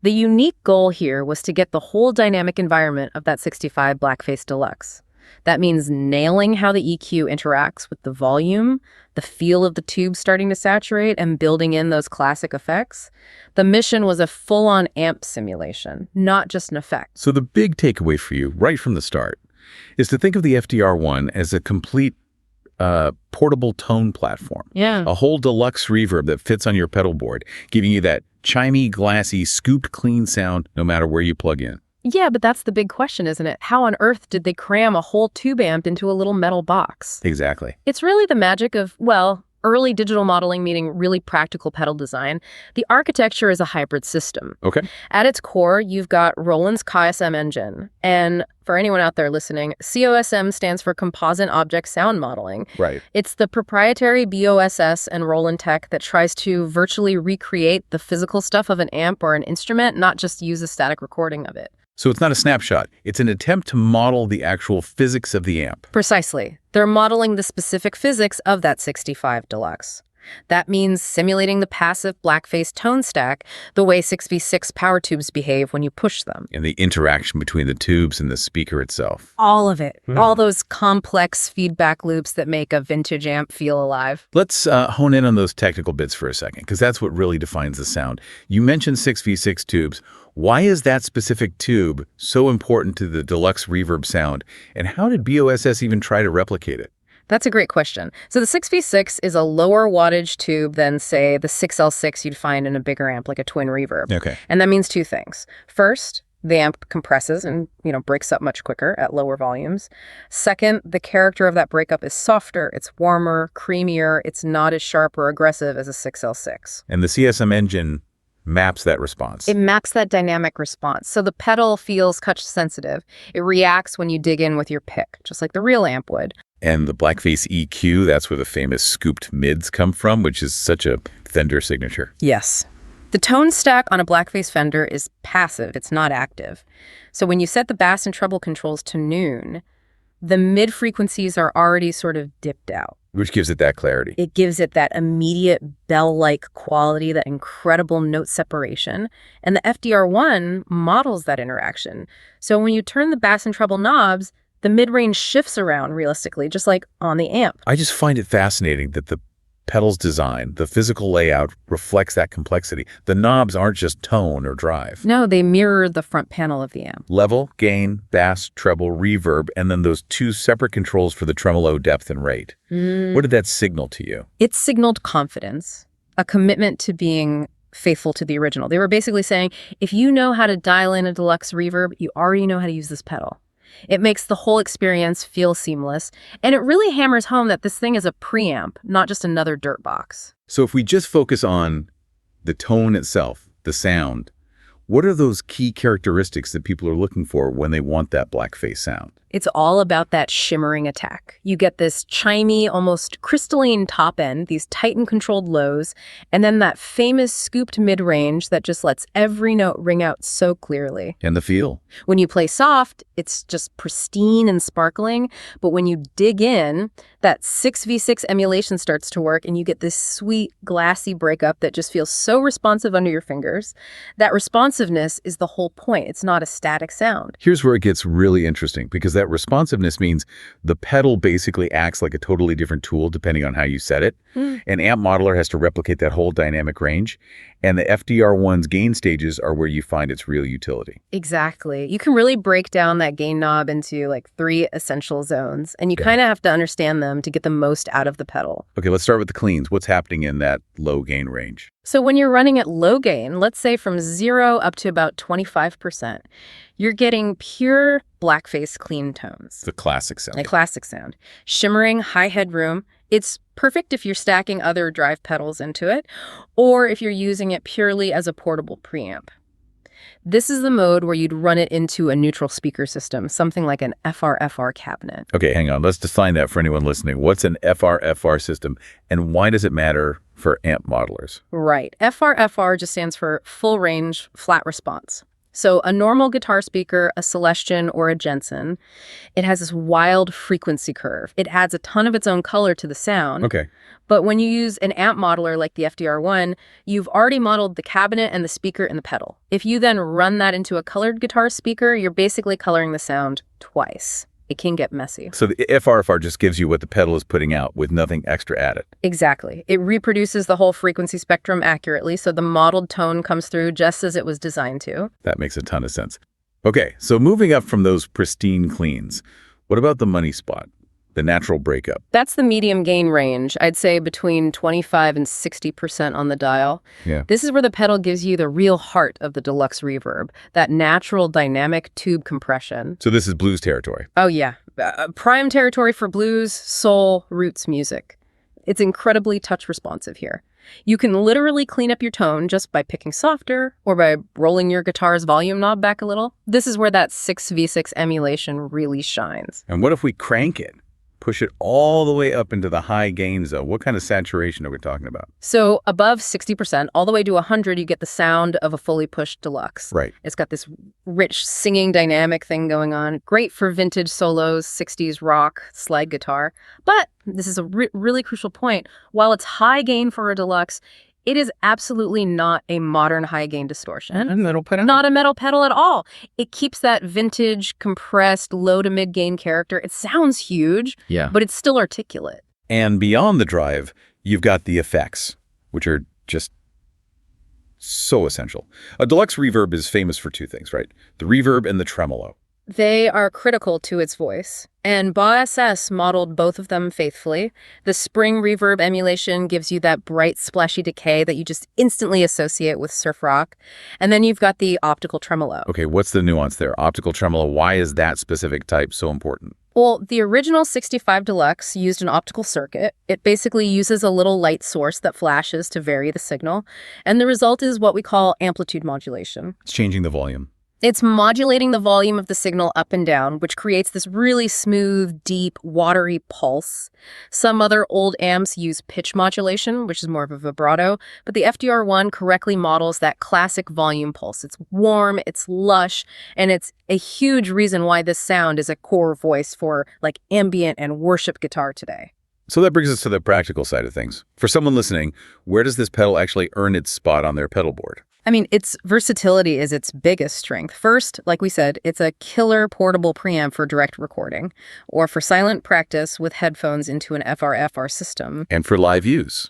The unique goal here was to get the whole dynamic environment of that 65 Blackface Deluxe. That means nailing how the EQ interacts with the volume, the feel of the tube starting to saturate, and building in those classic effects. The mission was a full-on amp simulation, not just an effect. So the big takeaway for you, right from the start, is to think of the FDR1 as a complete portable tone platform. Yeah. A whole deluxe reverb that fits on your pedal board, giving you that chimey, glassy, scooped clean sound no matter where you plug in. Yeah, but that's the big question, isn't it? How on earth did they cram a whole tube amp into a little metal box? Exactly. It's really the magic of, early digital modeling meeting really practical pedal design. The architecture is a hybrid system. Okay. At its core, you've got Roland's COSM engine. And for anyone out there listening, COSM stands for Composite Object Sound Modeling. Right. It's the proprietary BOSS and Roland tech that tries to virtually recreate the physical stuff of an amp or an instrument, not just use a static recording of it. So it's not a snapshot. It's an attempt to model the actual physics of the amp. Precisely. They're modeling the specific physics of that 65 Deluxe. That means simulating the passive Blackface tone stack the way 6v6 power tubes behave when you push them. And the interaction between the tubes and the speaker itself. All of it. All those complex feedback loops that make a vintage amp feel alive. Let's hone in on those technical bits for a second, because that's what really defines the sound. You mentioned 6v6 tubes. Why is that specific tube so important to the Deluxe Reverb sound, and how did BOSS even try to replicate it? That's a great question. So the 6v6 is a lower wattage tube than, say, the 6L6 you'd find in a bigger amp like a twin reverb. Okay. And that means two things. First, The amp compresses and, breaks up much quicker at lower volumes. Second, the character of that breakup is softer, it's warmer, creamier, it's not as sharp or aggressive as a 6L6. And the CSM engine maps that response. It maps that dynamic response. So the pedal feels touch sensitive. It reacts when you dig in with your pick, just like the real amp would. And the Blackface EQ, that's where the famous scooped mids come from, which is such a Fender signature. Yes. The tone stack on a Blackface Fender is passive, it's not active. So when you set the bass and treble controls to noon, the mid frequencies are already sort of dipped out. Which gives it that clarity. It gives it that immediate bell-like quality, that incredible note separation. And the FDR1 models that interaction. So when you turn the bass and treble knobs, the mid-range shifts around realistically, just like on the amp. I just find it fascinating that the pedal's design, the physical layout, reflects that complexity. The knobs aren't just tone or drive. No, they mirror the front panel of the amp. Level, gain, bass, treble, reverb, and then those two separate controls for the tremolo depth and rate. What did that signal to you? It signaled confidence, a commitment to being faithful to the original. They were basically saying, if you know how to dial in a deluxe reverb, you already know how to use this pedal. It makes the whole experience feel seamless, and it really hammers home that this thing is a preamp, not just another dirt box. So if we just focus on the tone itself, the sound, what are those key characteristics that people are looking for when they want that Blackface sound? It's all about that shimmering attack. You get this chimey, almost crystalline top end, these tight and controlled lows, and then that famous scooped mid-range that just lets every note ring out so clearly. And the feel. When you play soft, it's just pristine and sparkling, but when you dig in, that 6v6 emulation starts to work and you get this sweet, glassy breakup that just feels so responsive under your fingers. That responsiveness is the whole point. It's not a static sound. Here's where it gets really interesting, because that responsiveness means the pedal basically acts like a totally different tool depending on how you set it. An amp modeler has to replicate that whole dynamic range, and the FDR1's gain stages are where you find its real utility. Exactly. You can really break down that gain knob into like 3 essential zones, and you kind of have to understand them to get the most out of the pedal. Okay, let's start with the cleans. What's happening in that low gain range? So when you're running at low gain, let's say from 0 up to about 25%, you're getting pure Blackface clean tones. The classic sound. A classic sound. Shimmering, high headroom. It's perfect if you're stacking other drive pedals into it, or if you're using it purely as a portable preamp. This is the mode where you'd run it into a neutral speaker system, something like an FR/FR cabinet. Okay, hang on. Let's define that for anyone listening. What's an FR/FR system, and why does it matter for amp modelers? Right. FR/FR just stands for full range, flat response. So a normal guitar speaker, a Celestion or a Jensen, it has this wild frequency curve. It adds a ton of its own color to the sound. Okay. But when you use an amp modeler like the FDR1, you've already modeled the cabinet and the speaker and the pedal. If you then run that into a colored guitar speaker, you're basically coloring the sound twice. It can get messy. So the FR/FR just gives you what the pedal is putting out with nothing extra added. Exactly. It reproduces the whole frequency spectrum accurately, so the modeled tone comes through just as it was designed to. That makes a ton of sense. Okay, so moving up from those pristine cleans, what about the money spot, the natural breakup? That's the medium gain range. I'd say between 25 and 60% on the dial. Yeah. This is where the pedal gives you the real heart of the deluxe reverb, that natural dynamic tube compression. So this is blues territory. Oh, yeah. Prime territory for blues, soul, roots music. It's incredibly touch responsive here. You can literally clean up your tone just by picking softer or by rolling your guitar's volume knob back a little. This is where that 6v6 emulation really shines. And what if we crank it? Push it all the way up into the high gain zone. What kind of saturation are we talking about? So above 60%, all the way to 100, you get the sound of a fully pushed deluxe. Right. It's got this rich singing dynamic thing going on. Great for vintage solos, 60s rock, slide guitar. But this is a really crucial point. While it's high gain for a deluxe, it is absolutely not a modern high-gain distortion. A metal pedal? Not a metal pedal at all. It keeps that vintage, compressed, low to mid-gain character. It sounds huge, but it's still articulate. And beyond the drive, you've got the effects, which are just so essential. A deluxe reverb is famous for two things, right? The reverb and the tremolo. They are critical to its voice. And Boss SS modeled both of them faithfully. The spring reverb emulation gives you that bright, splashy decay that you just instantly associate with surf rock. And then you've got the optical tremolo. Okay, what's the nuance there? Optical tremolo, why is that specific type so important? Well, the original 65 Deluxe used an optical circuit. It basically uses a little light source that flashes to vary the signal. And the result is what we call amplitude modulation. It's changing the volume. It's modulating the volume of the signal up and down, which creates this really smooth, deep, watery pulse. Some other old amps use pitch modulation, which is more of a vibrato, but the FDR1 correctly models that classic volume pulse. It's warm, it's lush, and it's a huge reason why this sound is a core voice for like ambient and worship guitar today. So that brings us to the practical side of things. For someone listening, where does this pedal actually earn its spot on their pedal board? I mean, its versatility is its biggest strength. First, like we said, it's a killer portable preamp for direct recording or for silent practice with headphones into an FR/FR system. And for live use.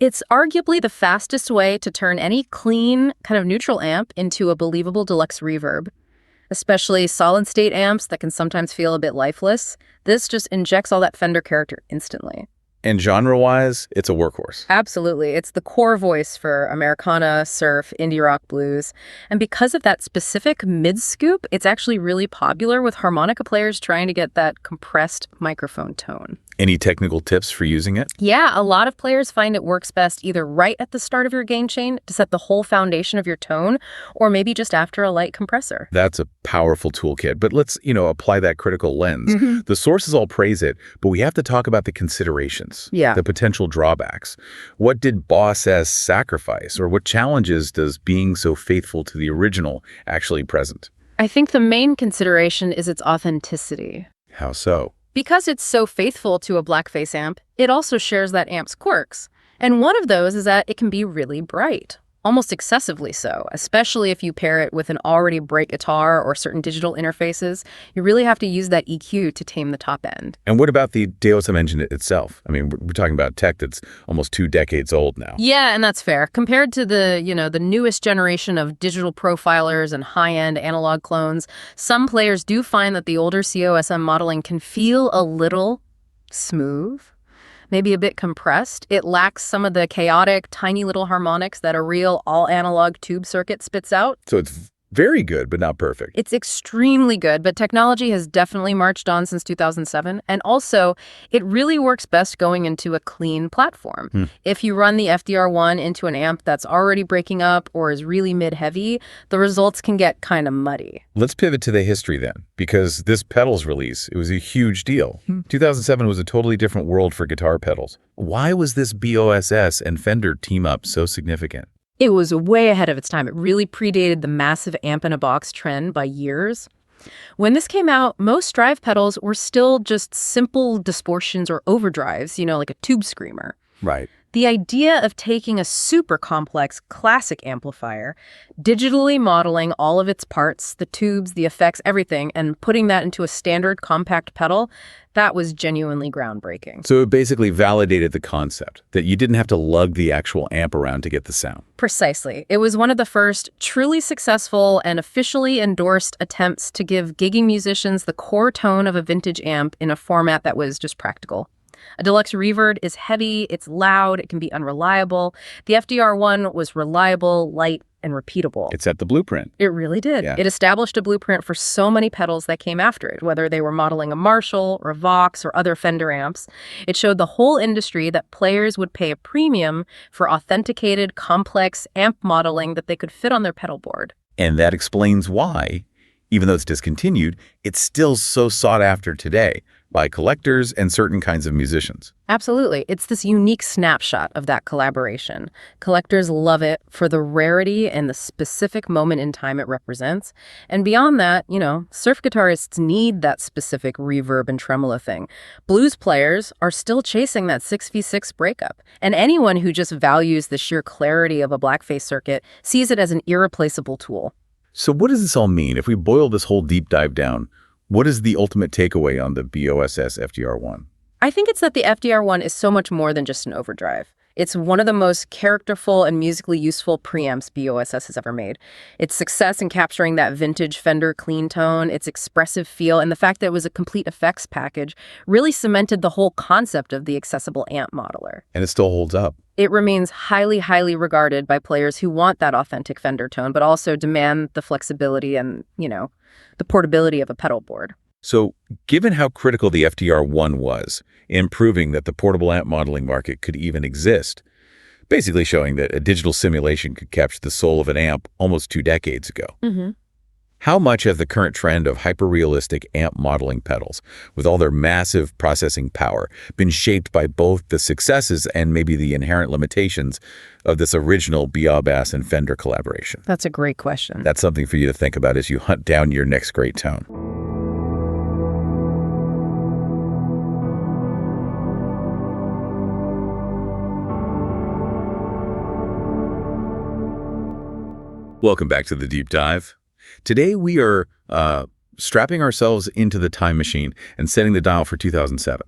It's arguably the fastest way to turn any clean, kind of neutral amp into a believable deluxe reverb. Especially solid-state amps that can sometimes feel a bit lifeless. This just injects all that Fender character instantly. And genre-wise, it's a workhorse. Absolutely. It's the core voice for Americana, surf, indie rock, blues. And because of that specific mid-scoop, it's actually really popular with harmonica players trying to get that compressed microphone tone. Any technical tips for using it? Yeah, a lot of players find it works best either right at the start of your gain chain to set the whole foundation of your tone, or maybe just after a light compressor. That's a powerful toolkit, but let's, apply that critical lens. The sources all praise it, but we have to talk about the considerations, the potential drawbacks. What did Boss S sacrifice, or what challenges does being so faithful to the original actually present? I think the main consideration is its authenticity. How so? Because it's so faithful to a blackface amp, it also shares that amp's quirks. And one of those is that it can be really bright. Almost excessively so, especially if you pair it with an already bright guitar or certain digital interfaces. You really have to use that EQ to tame the top end. And what about the Deosum engine itself? I mean, we're talking about tech that's almost 2 decades old now. Yeah, and that's fair. Compared to the newest generation of digital profilers and high-end analog clones, some players do find that the older COSM modeling can feel a little smooth. Maybe a bit compressed. It lacks some of the chaotic, tiny little harmonics that a real all-analog tube circuit spits out. So it's very good, but not perfect. It's extremely good, but technology has definitely marched on since 2007. And also, it really works best going into a clean platform. If you run the FDR1 into an amp that's already breaking up or is really mid-heavy, the results can get kind of muddy. Let's pivot to the history then, because this pedals release, it was a huge deal. 2007 was a totally different world for guitar pedals. Why was this BOSS and Fender team-up so significant? It was way ahead of its time. It really predated the massive amp-in-a-box trend by years. When this came out, most drive pedals were still just simple distortions or overdrives, like a tube screamer. Right. The idea of taking a super complex classic amplifier, digitally modeling all of its parts, the tubes, the effects, everything, and putting that into a standard compact pedal, that was genuinely groundbreaking. So it basically validated the concept that you didn't have to lug the actual amp around to get the sound. Precisely. It was one of the first truly successful and officially endorsed attempts to give gigging musicians the core tone of a vintage amp in a format that was just practical. A deluxe reverb is heavy, it's loud, it can be unreliable. The FDR1 was reliable, light, and repeatable. It set the blueprint. It really did. Yeah. It established a blueprint for so many pedals that came after it, whether they were modeling a Marshall or a Vox or other Fender amps. It showed the whole industry that players would pay a premium for authenticated, complex amp modeling that they could fit on their pedal board. And that explains why, even though it's discontinued, it's still so sought after today by collectors and certain kinds of musicians. Absolutely. It's this unique snapshot of that collaboration. Collectors love it for the rarity and the specific moment in time it represents. And beyond that, surf guitarists need that specific reverb and tremolo thing. Blues players are still chasing that 6v6 breakup. And anyone who just values the sheer clarity of a blackface circuit sees it as an irreplaceable tool. So what does this all mean? If we boil this whole deep dive down, what is the ultimate takeaway on the BOSS FDR1? I think it's that the FDR1 is so much more than just an overdrive. It's one of the most characterful and musically useful preamps BOSS has ever made. Its success in capturing that vintage Fender clean tone, its expressive feel, and the fact that it was a complete effects package really cemented the whole concept of the accessible amp modeler. And it still holds up. It remains highly, highly regarded by players who want that authentic Fender tone, but also demand the flexibility and, the portability of a pedal board. So, given how critical the FDR-1 was in proving that the portable amp modeling market could even exist, basically showing that a digital simulation could capture the soul of an amp almost 2 decades ago, how much has the current trend of hyper-realistic amp modeling pedals, with all their massive processing power, been shaped by both the successes and maybe the inherent limitations of this original BOSS and Fender collaboration? That's a great question. That's something for you to think about as you hunt down your next great tone. Welcome back to The Deep Dive. Today we are strapping ourselves into the time machine and setting the dial for 2007.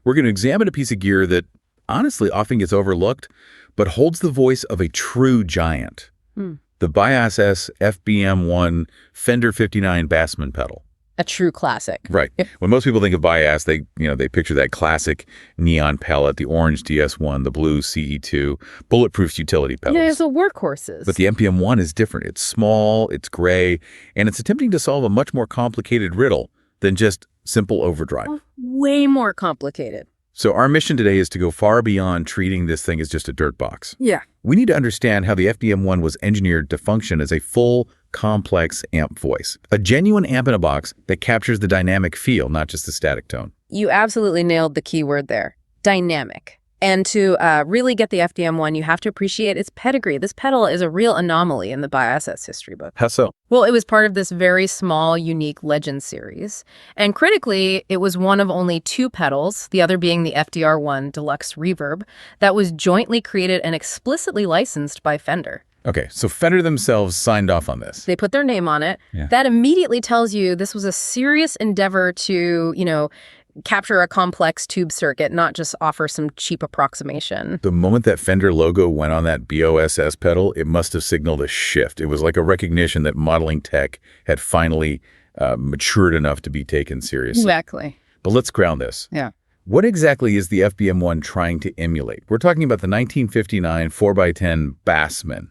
We're going to examine a piece of gear that honestly often gets overlooked, but holds the voice of a true giant. The BIAS FBM1 Fender 59 Bassman pedal. A true classic. Right. When most people think of BIAS, they picture that classic neon palette, the orange DS1, the blue CE2, bulletproof utility pedals. Yeah, it's a workhorses. But the FBM1 is different. It's small, it's gray, and it's attempting to solve a much more complicated riddle than just simple overdrive. Way more complicated. So our mission today is to go far beyond treating this thing as just a dirt box. Yeah. We need to understand how the FBM1 was engineered to function as a full, complex amp voice. A genuine amp in a box that captures the dynamic feel, not just the static tone. You absolutely nailed the key word there. Dynamic. And to really get the FDM1, you have to appreciate its pedigree. This pedal is a real anomaly in the BIAS history book. How so? Well, it was part of this very small, unique Legend series. And critically, it was one of only 2 pedals, the other being the FDR1 Deluxe Reverb, that was jointly created and explicitly licensed by Fender. Okay, so Fender themselves signed off on this. They put their name on it. Yeah. That immediately tells you this was a serious endeavor to, capture a complex tube circuit, not just offer some cheap approximation. The moment that Fender logo went on that BOSS pedal, it must have signaled a shift. It was like a recognition that modeling tech had finally matured enough to be taken seriously. Exactly. But let's ground this. Yeah. What exactly is the FBM1 trying to emulate? We're talking about the 1959 4x10 Bassman.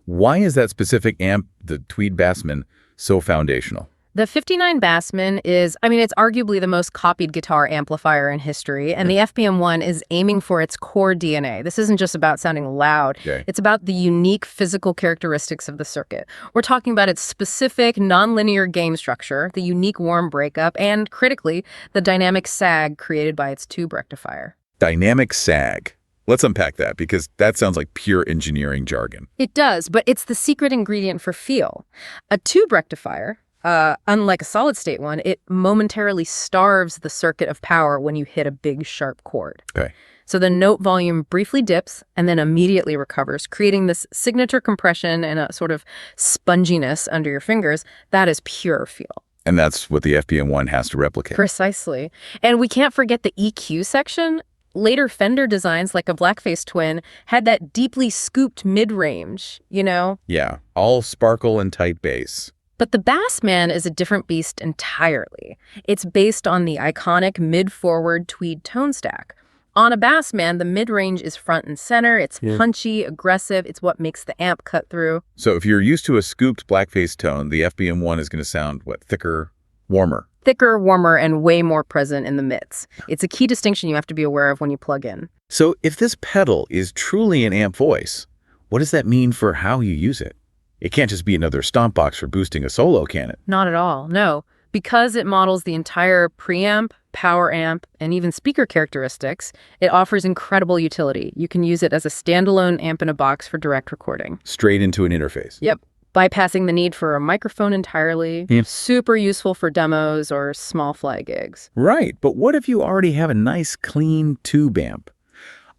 Why is that specific amp, the Tweed Bassman, so foundational? The 59 Bassman is, it's arguably the most copied guitar amplifier in history, and the FBM1 is aiming for its core DNA. This isn't just about sounding loud. Okay. It's about the unique physical characteristics of the circuit. We're talking about its specific nonlinear game structure, the unique warm breakup, and, critically, the dynamic sag created by its tube rectifier. Dynamic sag. Let's unpack that, because that sounds like pure engineering jargon. It does, but it's the secret ingredient for feel. A tube rectifier, unlike a solid-state one, it momentarily starves the circuit of power when you hit a big, sharp chord. Okay. So the note volume briefly dips and then immediately recovers, creating this signature compression and a sort of sponginess under your fingers. That is pure feel. And that's what the FBM1 has to replicate. Precisely. And we can't forget the EQ section. Later Fender designs, like a Blackface Twin, had that deeply scooped mid-range, Yeah, all sparkle and tight bass. But the Bassman is a different beast entirely. It's based on the iconic mid-forward Tweed tone stack. On a Bassman, the mid-range is front and center. It's punchy, aggressive. It's what makes the amp cut through. So if you're used to a scooped Blackface tone, the FBM1 is going to sound, thicker, warmer? Thicker, warmer, and way more present in the mids. It's a key distinction you have to be aware of when you plug in. So if this pedal is truly an amp voice, what does that mean for how you use it? It can't just be another stomp box for boosting a solo, can it? Not at all, no. Because it models the entire preamp, power amp, and even speaker characteristics, it offers incredible utility. You can use it as a standalone amp in a box for direct recording. Straight into an interface. Yep. Bypassing the need for a microphone entirely. Yeah. Super useful for demos or small fly gigs. Right, but what if you already have a nice, clean tube amp?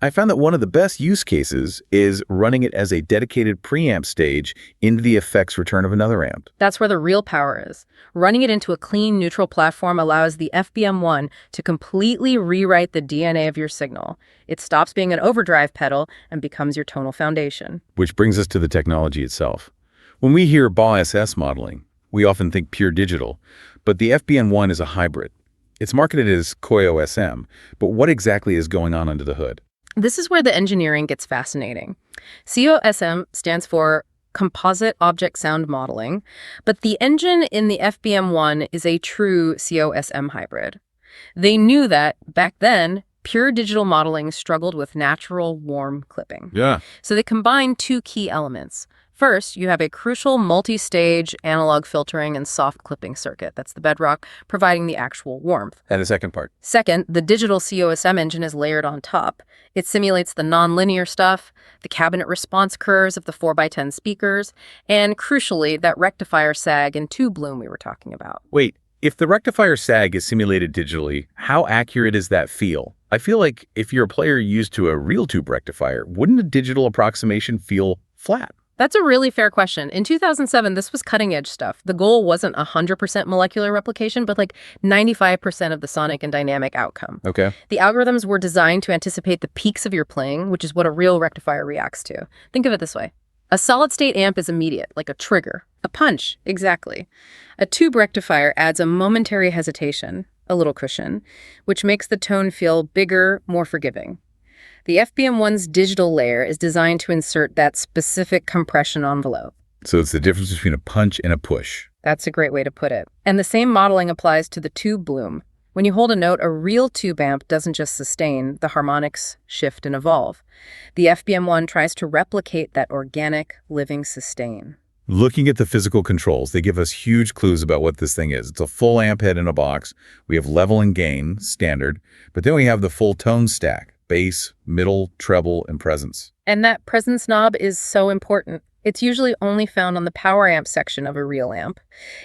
I found that one of the best use cases is running it as a dedicated preamp stage into the effects return of another amp. That's where the real power is. Running it into a clean, neutral platform allows the FBM1 to completely rewrite the DNA of your signal. It stops being an overdrive pedal and becomes your tonal foundation. Which brings us to the technology itself. When we hear BAW-SS modeling, we often think pure digital, but the FBM1 is a hybrid. It's marketed as KOI-SM, but what exactly is going on under the hood? This is where the engineering gets fascinating. KOI-SM stands for Composite Object Sound Modeling, but the engine in the FBM1 is a true KOI-SM hybrid. They knew that, back then, pure digital modeling struggled with natural warm clipping. Yeah. So they combined two key elements. First, you have a crucial multi-stage analog filtering and soft clipping circuit. That's the bedrock, providing the actual warmth. And the second part? Second, the digital KOI-SM engine is layered on top. It simulates the nonlinear stuff, the cabinet response curves of the 4x10 speakers, and crucially, that rectifier sag and tube bloom we were talking about. Wait, if the rectifier sag is simulated digitally, how accurate is that feel? I feel like if you're a player used to a real tube rectifier, wouldn't a digital approximation feel flat? That's a really fair question. In 2007, this was cutting-edge stuff. The goal wasn't 100% molecular replication, but like 95% of the sonic and dynamic outcome. Okay. The algorithms were designed to anticipate the peaks of your playing, which is what a real rectifier reacts to. Think of it this way. A solid-state amp is immediate, like a trigger. A punch, exactly. A tube rectifier adds a momentary hesitation, a little cushion, which makes the tone feel bigger, more forgiving. The FBM1's digital layer is designed to insert that specific compression envelope. So it's the difference between a punch and a push. That's a great way to put it. And the same modeling applies to the tube bloom. When you hold a note, a real tube amp doesn't just sustain, the harmonics shift and evolve. The FBM1 tries to replicate that organic, living sustain. Looking at the physical controls, they give us huge clues about what this thing is. It's a full amp head in a box. We have level and gain, standard, but then we have the full tone stack. Bass, middle, treble, and presence. And that presence knob is so important. It's usually only found on the power amp section of a real amp.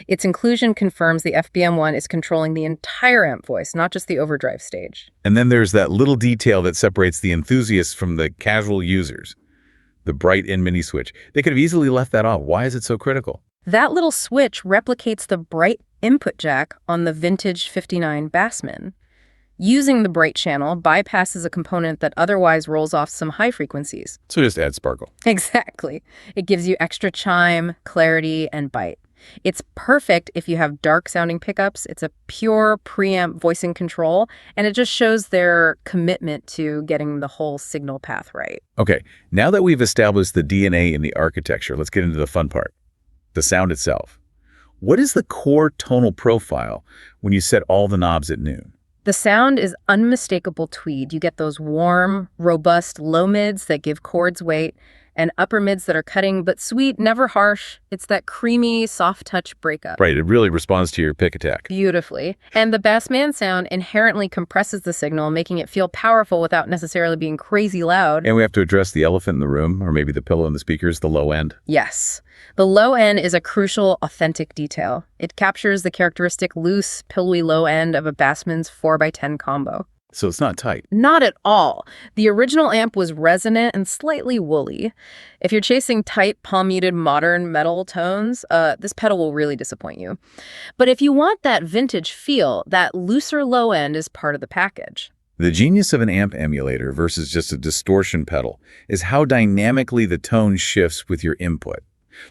Its inclusion confirms the FBM1 is controlling the entire amp voice, not just the overdrive stage. And then there's that little detail that separates the enthusiasts from the casual users. The bright in mini switch. They could have easily left that off. Why is it so critical? That little switch replicates the bright input jack on the vintage 59 Bassman. Using the bright channel bypasses a component that otherwise rolls off some high frequencies. So just add sparkle. Exactly. It gives you extra chime, clarity, and bite. It's perfect if you have dark-sounding pickups. It's a pure preamp voicing control, and it just shows their commitment to getting the whole signal path right. Okay, now that we've established the DNA in the architecture, let's get into the fun part, the sound itself. What is the core tonal profile when you set all the knobs at noon? The sound is unmistakable tweed. You get those warm, robust low mids that give chords weight, and upper mids that are cutting but sweet, never harsh. It's that creamy, soft touch breakup. Right, it really responds to your pick attack. Beautifully. And the Bassman sound inherently compresses the signal, making it feel powerful without necessarily being crazy loud. And we have to address the elephant in the room, or maybe the pillow in the speakers, the low end. Yes. The low end is a crucial, authentic detail. It captures the characteristic loose, pillowy low end of a Bassman's 4x10 combo. So it's not tight. Not at all. The original amp was resonant and slightly woolly. If you're chasing tight, palm-muted modern metal tones, this pedal will really disappoint you. But if you want that vintage feel, that looser low end is part of the package. The genius of an amp emulator versus just a distortion pedal is how dynamically the tone shifts with your input.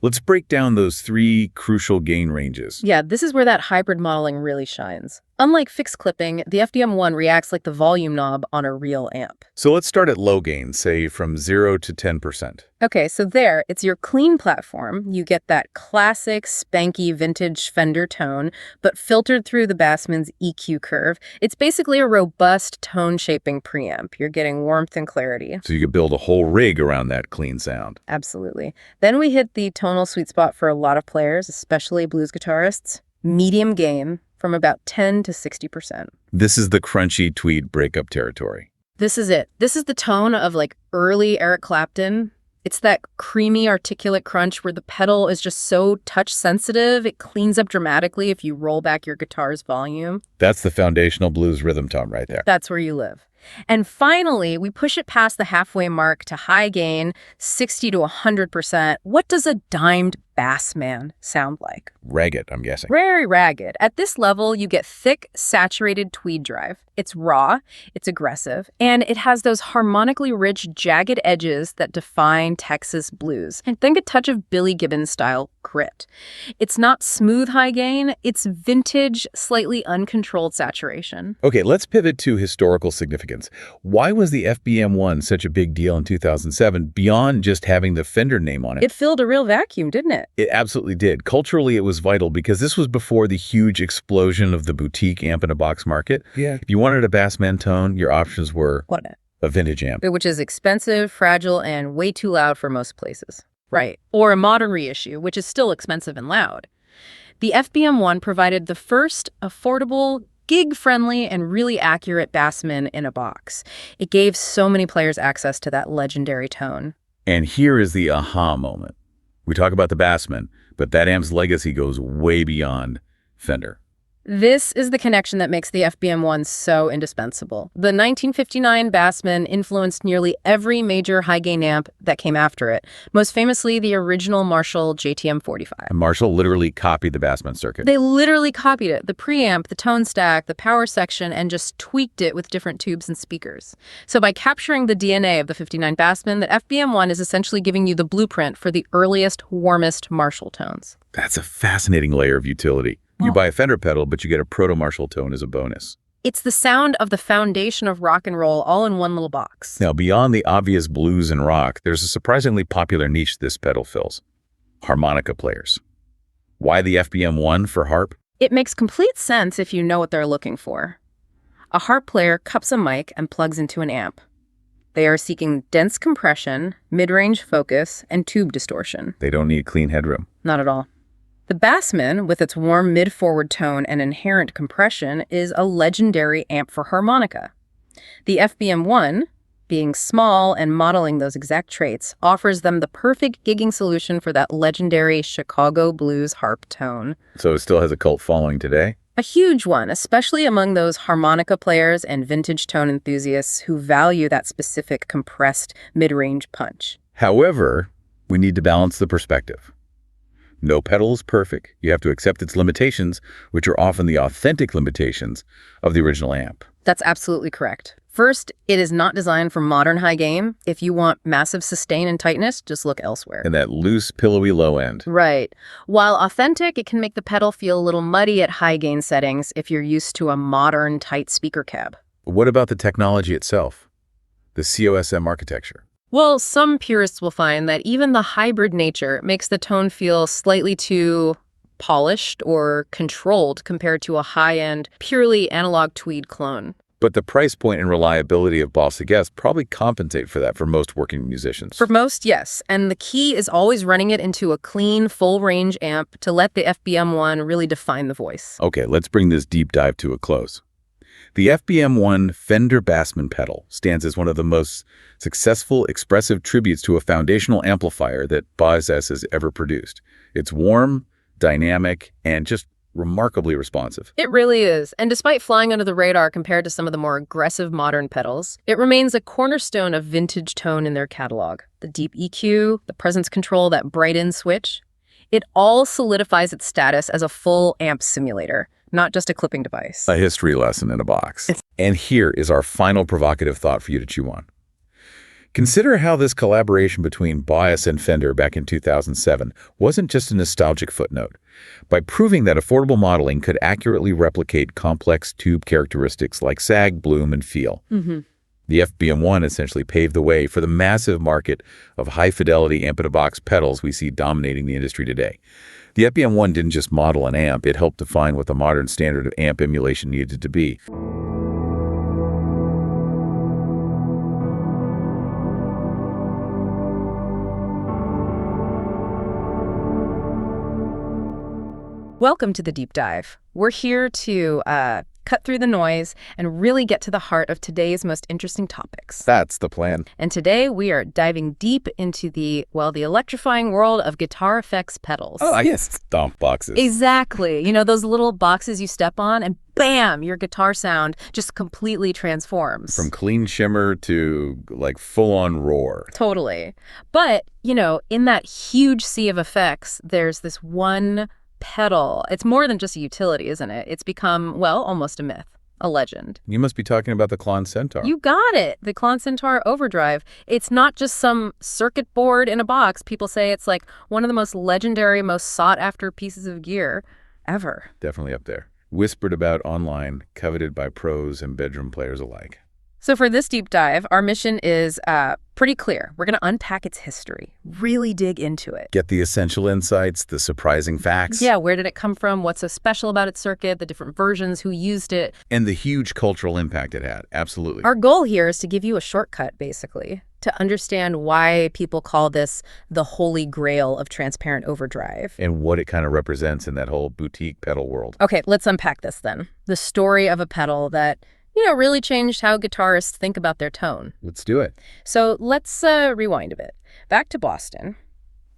Let's break down those three crucial gain ranges. Yeah, this is where that hybrid modeling really shines. Unlike fixed clipping, the FBM1 reacts like the volume knob on a real amp. So let's start at low gain, say from 0 to 10%. Okay, so there, it's your clean platform. You get that classic, spanky, vintage Fender tone, but filtered through the Bassman's EQ curve. It's basically a robust tone-shaping preamp. You're getting warmth and clarity. So you could build a whole rig around that clean sound. Absolutely. Then we hit the tonal sweet spot for a lot of players, especially blues guitarists. Medium gain from about 10 to 60%. This is the crunchy tweed breakup territory. This is it. This is the tone of like early Eric Clapton. It's that creamy, articulate crunch where the pedal is just so touch sensitive. It cleans up dramatically if you roll back your guitar's volume. That's the foundational blues rhythm tone right there. That's where you live. And finally, we push it past the halfway mark to high gain, 60 to 100%. What does a dimed Bassman sound like? Ragged, I'm guessing. Very ragged. At this level, you get thick, saturated tweed drive. It's raw, it's aggressive, and it has those harmonically rich, jagged edges that define Texas blues. And think a touch of Billy Gibbons-style grit. It's not smooth high gain, it's vintage, slightly uncontrolled saturation. Okay, let's pivot to historical significance. Why was the FBM1 such a big deal in 2007 beyond just having the Fender name on it? It filled a real vacuum, didn't it? It absolutely did. Culturally, it was vital because this was before the huge explosion of the boutique amp-in-a-box market. Yeah. If you wanted a Bassman tone, your options were What? A vintage amp. Which is expensive, fragile, and way too loud for most places. Right. Or a modern reissue, which is still expensive and loud. The FBM1 provided the first affordable, gig-friendly, and really accurate Bassman in a box. It gave so many players access to that legendary tone. And here is the aha moment. We talk about the Bassman, but that amp's legacy goes way beyond Fender. This is the connection that makes the FBM1 so indispensable. The 1959 Bassman influenced nearly every major high-gain amp that came after it, most famously the original Marshall JTM-45. And Marshall literally copied the Bassman circuit. They literally copied it, the preamp, the tone stack, the power section, and just tweaked it with different tubes and speakers. So by capturing the DNA of the 59 Bassman, the FBM1 is essentially giving you the blueprint for the earliest, warmest Marshall tones. That's a fascinating layer of utility. You buy a Fender pedal, but you get a proto-Marshall tone as a bonus. It's the sound of the foundation of rock and roll all in one little box. Now, beyond the obvious blues and rock, there's a surprisingly popular niche this pedal fills. Harmonica players. Why the FBM1 for harp? It makes complete sense if you know what they're looking for. A harp player cups a mic and plugs into an amp. They are seeking dense compression, mid-range focus, and tube distortion. They don't need clean headroom. Not at all. The Bassman, with its warm mid-forward tone and inherent compression, is a legendary amp for harmonica. The FBM1, being small and modeling those exact traits, offers them the perfect gigging solution for that legendary Chicago blues harp tone. So it still has a cult following today? A huge one, especially among those harmonica players and vintage tone enthusiasts who value that specific compressed mid-range punch. However, we need to balance the perspective. No pedal is perfect. You have to accept its limitations, which are often the authentic limitations of the original amp. That's absolutely correct. First, it is not designed for modern high gain. If you want massive sustain and tightness, just look elsewhere. And that loose, pillowy low end. Right. While authentic, it can make the pedal feel a little muddy at high gain settings if you're used to a modern, tight speaker cab. What about the technology itself? The COSM architecture? Well, some purists will find that even the hybrid nature makes the tone feel slightly too polished or controlled compared to a high-end, purely analog tweed clone. But the price point and reliability of Boss Guest probably compensate for that for most working musicians. For most, yes. And the key is always running it into a clean, full-range amp to let the FBM1 really define the voice. Okay, let's bring this deep dive to a close. The FBM1 Fender Bassman pedal stands as one of the most successful, expressive tributes to a foundational amplifier that Boss has ever produced. It's warm, dynamic, and just remarkably responsive. It really is. And despite flying under the radar compared to some of the more aggressive modern pedals, it remains a cornerstone of vintage tone in their catalog. The deep EQ, the presence control, that bright-in switch, it all solidifies its status as a full amp simulator, not just a clipping device. A history lesson in a box. And here is our final provocative thought for you to chew on. Consider how this collaboration between Boss and Fender back in 2007 wasn't just a nostalgic footnote. By proving that affordable modeling could accurately replicate complex tube characteristics like sag, bloom, and feel. The FBM1 essentially paved the way for the massive market of high-fidelity amp-in-a-box pedals we see dominating the industry today. The FBM1 didn't just model an amp, it helped define what the modern standard of amp emulation needed to be. Welcome to the Deep Dive. We're here to cut through the noise, and really get to the heart of today's most interesting topics. That's the plan. And today we are diving deep into the electrifying world of guitar effects pedals. Oh, yes. Stomp boxes. Exactly. Those little boxes you step on and bam, your guitar sound just completely transforms. From clean shimmer to like full-on roar. Totally. But, in that huge sea of effects, there's this one pedal. It's more than just a utility, isn't it? It's become, almost a myth, a legend. You must be talking about the Klon Centaur. You got it. The Klon Centaur Overdrive. It's not just some circuit board in a box. People say it's like one of the most legendary, most sought-after pieces of gear ever. Definitely up there. Whispered about online, coveted by pros and bedroom players alike. So for this deep dive, our mission is pretty clear. We're going to unpack its history, really dig into it. Get the essential insights, the surprising facts. Yeah, where did it come from? What's so special about its circuit? The different versions, who used it? And the huge cultural impact it had. Absolutely. Our goal here is to give you a shortcut, basically, to understand why people call this the holy grail of transparent overdrive. And what it kind of represents in that whole boutique pedal world. Okay, let's unpack this then. The story of a pedal that really changed how guitarists think about their tone. Let's do it. So let's rewind a bit. Back to Boston,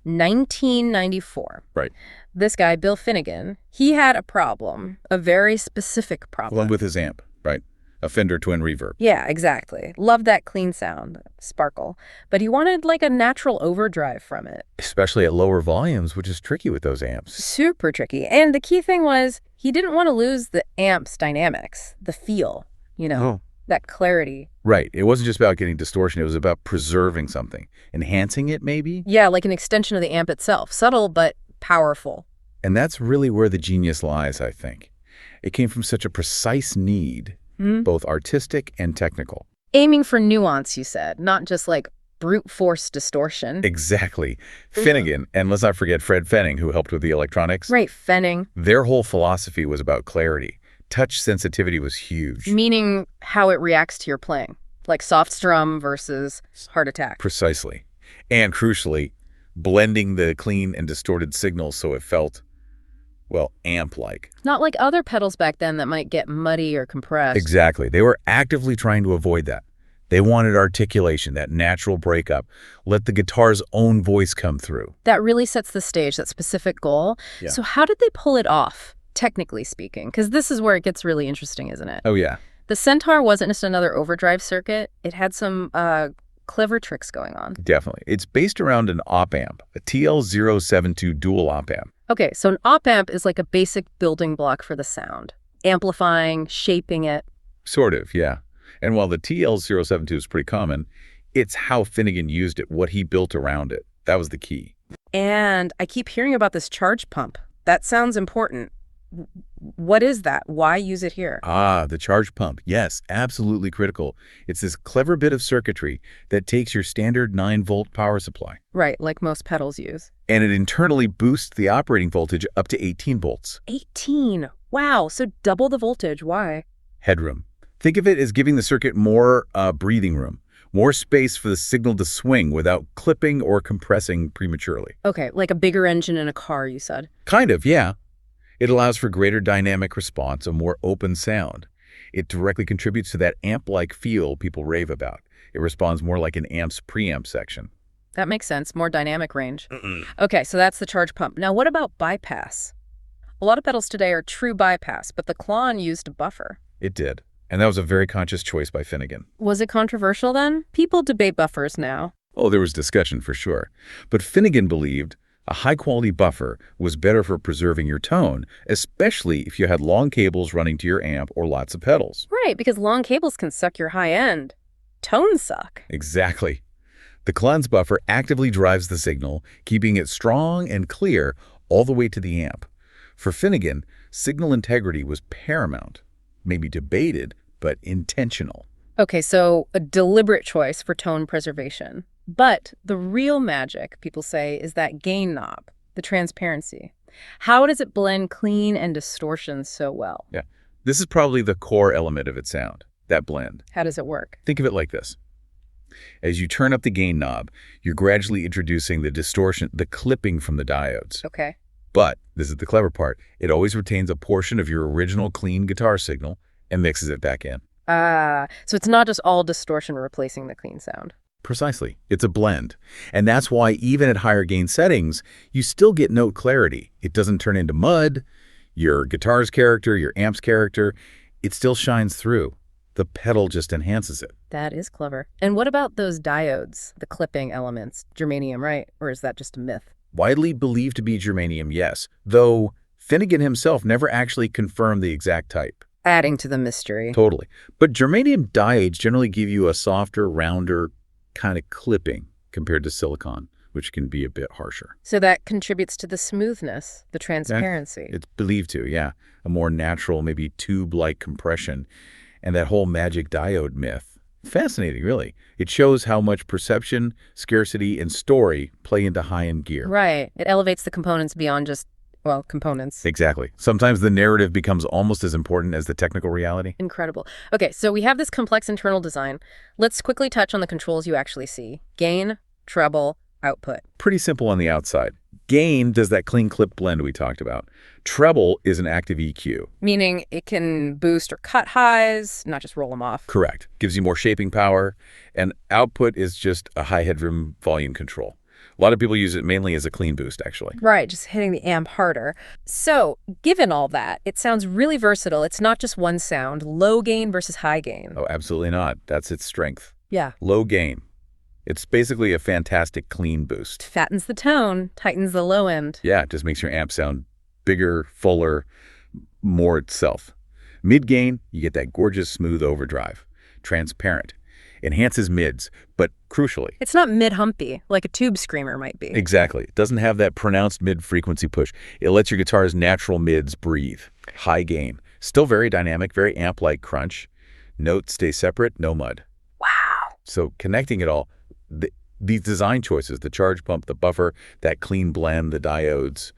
1994. Right. This guy, Bill Finnegan, he had a problem, a very specific problem. One with his amp, right? A Fender Twin Reverb. Yeah, exactly. Loved that clean sound, sparkle. But he wanted like a natural overdrive from it. Especially at lower volumes, which is tricky with those amps. Super tricky. And the key thing was he didn't want to lose the amp's dynamics, the feel. That clarity. Right. It wasn't just about getting distortion. It was about preserving something. Enhancing it, maybe? Yeah, like an extension of the amp itself. Subtle, but powerful. And that's really where the genius lies, I think. It came from such a precise need, both artistic and technical. Aiming for nuance, you said, not just like brute force distortion. Exactly. Finnegan, and let's not forget Fred Fenning, who helped with the electronics. Right, Fenning. Their whole philosophy was about clarity. Touch sensitivity was huge. Meaning how it reacts to your playing, like soft strum versus heart attack. Precisely. And crucially, blending the clean and distorted signals so it felt, amp-like. Not like other pedals back then that might get muddy or compressed. Exactly. They were actively trying to avoid that. They wanted articulation, that natural breakup. Let the guitar's own voice come through. That really sets the stage, that specific goal. Yeah. So how did they pull it off? Technically speaking, because this is where it gets really interesting, isn't it? Oh, yeah. The Centaur wasn't just another overdrive circuit. It had some clever tricks going on. Definitely. It's based around an op-amp, a TL072 dual op-amp. Okay, so an op-amp is like a basic building block for the sound. Amplifying, shaping it. Sort of, yeah. And while the TL072 is pretty common, it's how Finnegan used it, what he built around it. That was the key. And I keep hearing about this charge pump. That sounds important. What is that? Why use it here? Ah, the charge pump. Yes, absolutely critical. It's this clever bit of circuitry that takes your standard 9-volt power supply. Right, like most pedals use. And it internally boosts the operating voltage up to 18 volts. 18? Wow, so double the voltage. Why? Headroom. Think of it as giving the circuit more breathing room, more space for the signal to swing without clipping or compressing prematurely. Okay, like a bigger engine in a car, you said. Kind of, yeah. It allows for greater dynamic response, a more open sound. It directly contributes to that amp-like feel people rave about. It responds more like an amp's preamp section. That makes sense. More dynamic range. Okay, so that's the charge pump. Now, what about bypass? A lot of pedals today are true bypass, but the Klon used a buffer. It did. And that was a very conscious choice by Finnegan. Was it controversial then? People debate buffers now. Oh, there was discussion for sure. But Finnegan believed a high-quality buffer was better for preserving your tone, especially if you had long cables running to your amp or lots of pedals. Right, because long cables can suck your high end. Tones suck. Exactly. The Klon's buffer actively drives the signal, keeping it strong and clear all the way to the amp. For Finnegan, signal integrity was paramount, maybe debated, but intentional. Okay, so a deliberate choice for tone preservation. But the real magic, people say, is that gain knob, the transparency. How does it blend clean and distortion so well? Yeah, this is probably the core element of its sound, that blend. How does it work? Think of it like this. As you turn up the gain knob, you're gradually introducing the distortion, the clipping from the diodes. Okay. But, this is the clever part, it always retains a portion of your original clean guitar signal and mixes it back in. So it's not just all distortion replacing the clean sound. Precisely. It's a blend. And that's why even at higher gain settings, you still get note clarity. It doesn't turn into mud. Your guitar's character, your amp's character, it still shines through. The pedal just enhances it. That is clever. And what about those diodes, the clipping elements? Germanium, right? Or is that just a myth? Widely believed to be germanium, yes, though Finnegan himself never actually confirmed the exact type. Adding to the mystery. Totally. But germanium diodes generally give you a softer, rounder kind of clipping compared to silicon, which can be a bit harsher. So that contributes to the smoothness, the transparency. It's believed to, yeah. A more natural, maybe tube-like compression. And that whole magic diode myth. Fascinating, really. It shows how much perception, scarcity, and story play into high-end gear. Right. It elevates the components beyond just, well, components. Exactly. Sometimes the narrative becomes almost as important as the technical reality. Incredible. Okay, so we have this complex internal design. Let's quickly touch on the controls you actually see. Gain, treble, output. Pretty simple on the outside. Gain does that clean clip blend we talked about. Treble is an active EQ. Meaning it can boost or cut highs, not just roll them off. Correct. Gives you more shaping power. And output is just a high headroom volume control. A lot of people use it mainly as a clean boost, actually. Right, just hitting the amp harder. So, given all that, it sounds really versatile. It's not just one sound, low gain versus high gain. Oh, absolutely not. That's its strength. Yeah. Low gain. It's basically a fantastic clean boost. Fattens the tone, tightens the low end. Yeah, it just makes your amp sound bigger, fuller, more itself. Mid-gain, you get that gorgeous smooth overdrive. Transparent. Enhances mids, but crucially. It's not mid-humpy, like a tube screamer might be. Exactly. It doesn't have that pronounced mid-frequency push. It lets your guitar's natural mids breathe. High gain. Still very dynamic, very amp-like crunch. Notes stay separate, no mud. Wow. So connecting it all, these design choices, the charge pump, the buffer, that clean blend, the diodes,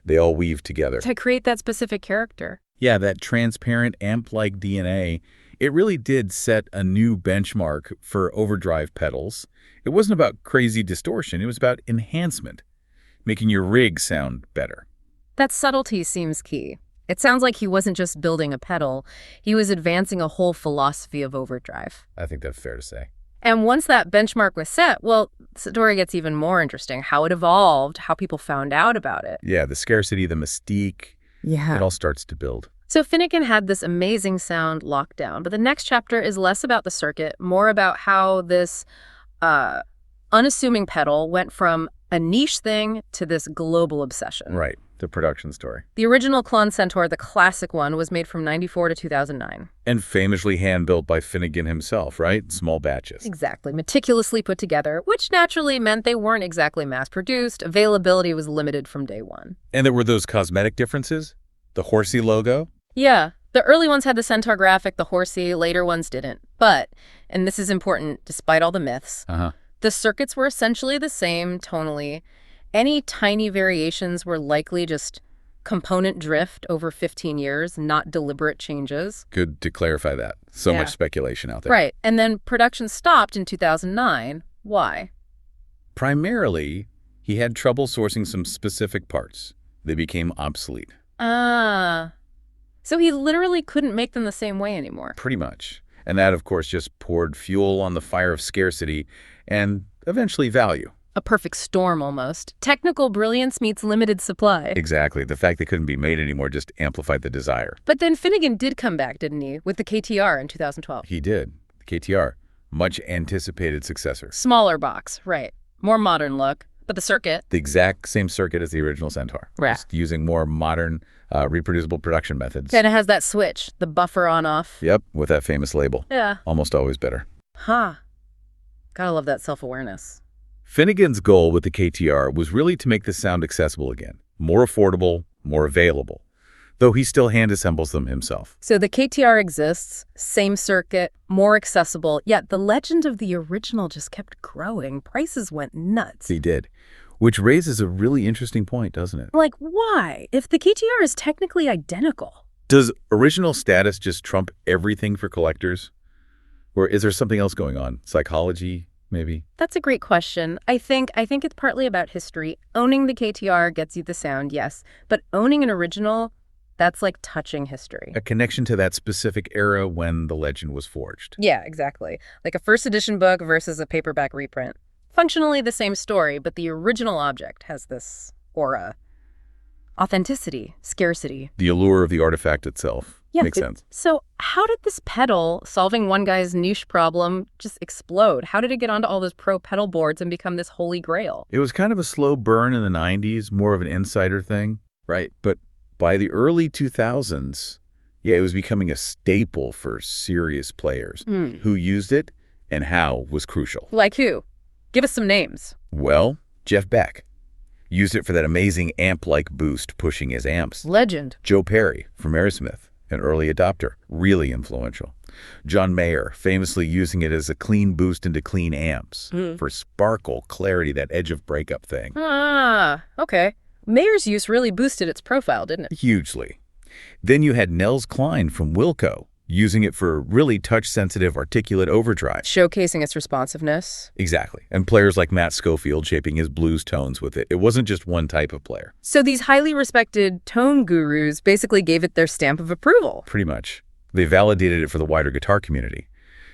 they all weave together. To create that specific character. Yeah, that transparent amp-like DNA, it really did set a new benchmark for overdrive pedals. It wasn't about crazy distortion, it was about enhancement, making your rig sound better. That subtlety seems key. It sounds like he wasn't just building a pedal, he was advancing a whole philosophy of overdrive. I think that's fair to say. And once that benchmark was set, well, the story gets even more interesting. How it evolved, how people found out about it. Yeah, the scarcity, the mystique, it all starts to build. So Finnegan had this amazing sound locked down, but the next chapter is less about the circuit, more about how this unassuming pedal went from a niche thing to this global obsession. Right, the production story. The original Klon Centaur, the classic one, was made from 94 to 2009. And famously hand-built by Finnegan himself, right? Small batches. Exactly. Meticulously put together, which naturally meant they weren't exactly mass-produced. Availability was limited from day one. And there were those cosmetic differences? The horsey logo? Yeah. The early ones had the Centaur graphic, the horsey, later ones didn't. But, and this is important despite all the myths, the circuits were essentially the same tonally. Any tiny variations were likely just component drift over 15 years, not deliberate changes. Good to clarify that. So much speculation out there. Right. And then production stopped in 2009. Why? Primarily, he had trouble sourcing some specific parts. They became obsolete. So he literally couldn't make them the same way anymore. Pretty much. And that, of course, just poured fuel on the fire of scarcity and eventually value. A perfect storm, almost. Technical brilliance meets limited supply. Exactly. The fact they couldn't be made anymore just amplified the desire. But then Finnegan did come back, didn't he, with the KTR in 2012? He did. The KTR. Much anticipated successor. Smaller box, right. More modern look. But the circuit. The exact same circuit as the original Centaur. Right. Just using more modern, reproducible production methods. And it has that switch, the buffer on-off. Yep, with that famous label. Yeah. Almost always better. Gotta love that self-awareness. Finnegan's goal with the KTR was really to make the sound accessible again. More affordable, more available. Though he still hand-assembles them himself. So the KTR exists, same circuit, more accessible, yet the legend of the original just kept growing. Prices went nuts. He did. Which raises a really interesting point, doesn't it? Like, why? If the KTR is technically identical. Does original status just trump everything for collectors? Or is there something else going on? Psychology, maybe? That's a great question. I think it's partly about history. Owning the KTR gets you the sound, yes. But owning an original That's like touching history. A connection to that specific era when the legend was forged. Yeah, exactly. Like a first edition book versus a paperback reprint. Functionally the same story, but the original object has this aura. Authenticity, scarcity. The allure of the artifact itself. Yeah, Makes sense. So how did this pedal, solving one guy's niche problem, just explode? How did it get onto all those pro pedal boards and become this holy grail? It was kind of a slow burn in the 90s, more of an insider thing. Right. But by the early 2000s, yeah, it was becoming a staple for serious players. Who used it and how was crucial. Like who? Give us some names. Well, Jeff Beck used it for that amazing amp-like boost pushing his amps. Legend. Joe Perry from Aerosmith, an early adopter, really influential. John Mayer, famously using it as a clean boost into clean amps for sparkle, clarity, that edge of breakup thing. Ah, okay. Mayer's use really boosted its profile, didn't it? Hugely. Then you had Nels Cline from Wilco, using it for really touch-sensitive, articulate overdrive. Showcasing its responsiveness. Exactly. And players like Matt Schofield shaping his blues tones with it. It wasn't just one type of player. So these highly respected tone gurus basically gave it their stamp of approval. Pretty much. They validated it for the wider guitar community.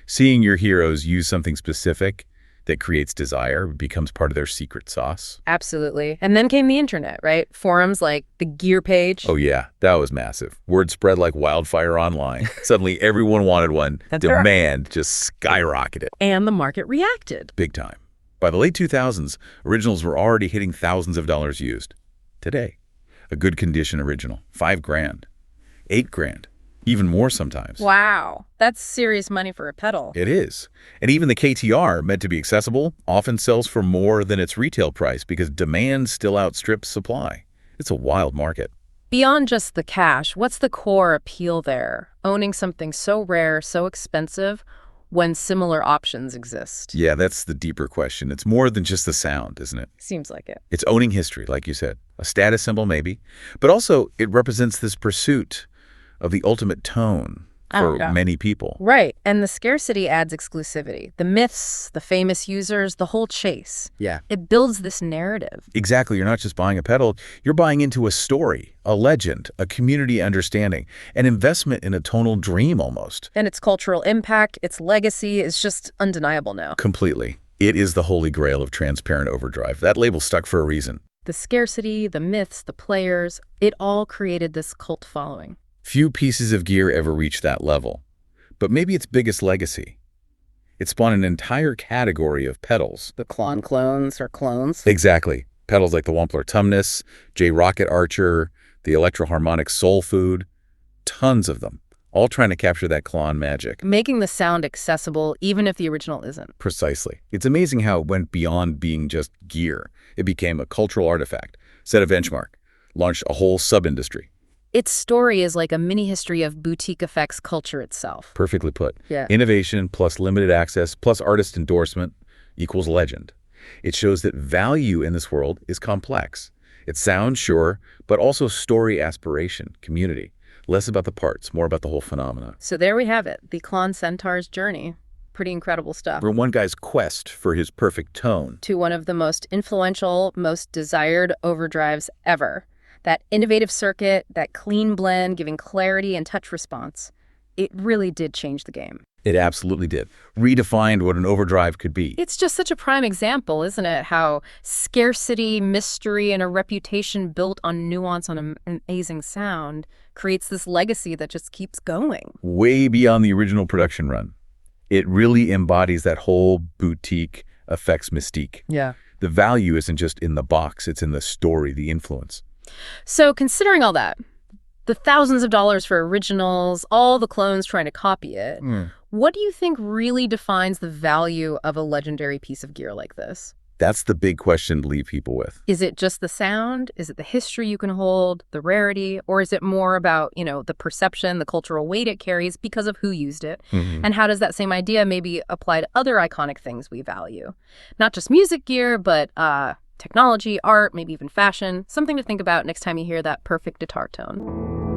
Seeing your heroes use something specific that creates desire becomes part of their secret sauce. Absolutely. And then came the internet, right? Forums like the Gear page. Oh yeah, that was massive. Word spread like wildfire online. Suddenly everyone wanted one. Demand just skyrocketed. And the market reacted. Big time. By the late 2000s, originals were already hitting thousands of dollars used. Today, a good condition original, $5,000, $8,000, even more sometimes. Wow. That's serious money for a pedal. It is. And even the KTR, meant to be accessible, often sells for more than its retail price because demand still outstrips supply. It's a wild market. Beyond just the cash, what's the core appeal there? Owning something so rare, so expensive, when similar options exist. Yeah, that's the deeper question. It's more than just the sound, isn't it? Seems like it. It's owning history, like you said. A status symbol, maybe. But also, it represents this pursuit of the ultimate tone for many people. Right. And the scarcity adds exclusivity. The myths, the famous users, the whole chase. Yeah. It builds this narrative. Exactly. You're not just buying a pedal. You're buying into a story, a legend, a community understanding, an investment in a tonal dream almost. And its cultural impact, its legacy is just undeniable now. Completely. It is the holy grail of transparent overdrive. That label stuck for a reason. The scarcity, the myths, the players, it all created this cult following. Few pieces of gear ever reach that level, but maybe its biggest legacy. It spawned an entire category of pedals. The Klon clones or clones. Exactly. Pedals like the Wampler Tumnus, J Rocket Archer, the Electro-Harmonic Soul Food, tons of them, all trying to capture that Klon magic. Making the sound accessible even if the original isn't. Precisely. It's amazing how it went beyond being just gear. It became a cultural artifact, set a benchmark, launched a whole sub-industry. Its story is like a mini history of boutique effects culture itself. Perfectly put. Yeah. Innovation plus limited access plus artist endorsement equals legend. It shows that value in this world is complex. It sounds, sure, but also story, aspiration, community. Less about the parts, more about the whole phenomena. So there we have it, the Klon Centaur's journey. Pretty incredible stuff. From one guy's quest for his perfect tone to one of the most influential, most desired overdrives ever. That innovative circuit, that clean blend, giving clarity and touch response. It really did change the game. It absolutely did. Redefined what an overdrive could be. It's just such a prime example, isn't it? How scarcity, mystery, and a reputation built on nuance, on an amazing sound, creates this legacy that just keeps going. Way beyond the original production run. It really embodies that whole boutique effects mystique. Yeah. The value isn't just in the box, it's in the story, the influence. So considering all that, the thousands of dollars for originals, all the clones trying to copy it, what do you think really defines the value of a legendary piece of gear like this? That's the big question to leave people with. Is it just the sound? Is it the history you can hold, the rarity? Or is it more about, the perception, the cultural weight it carries because of who used it? And how does that same idea maybe apply to other iconic things we value? Not just music gear, but technology, art, maybe even fashion. Something to think about next time you hear that perfect guitar tone.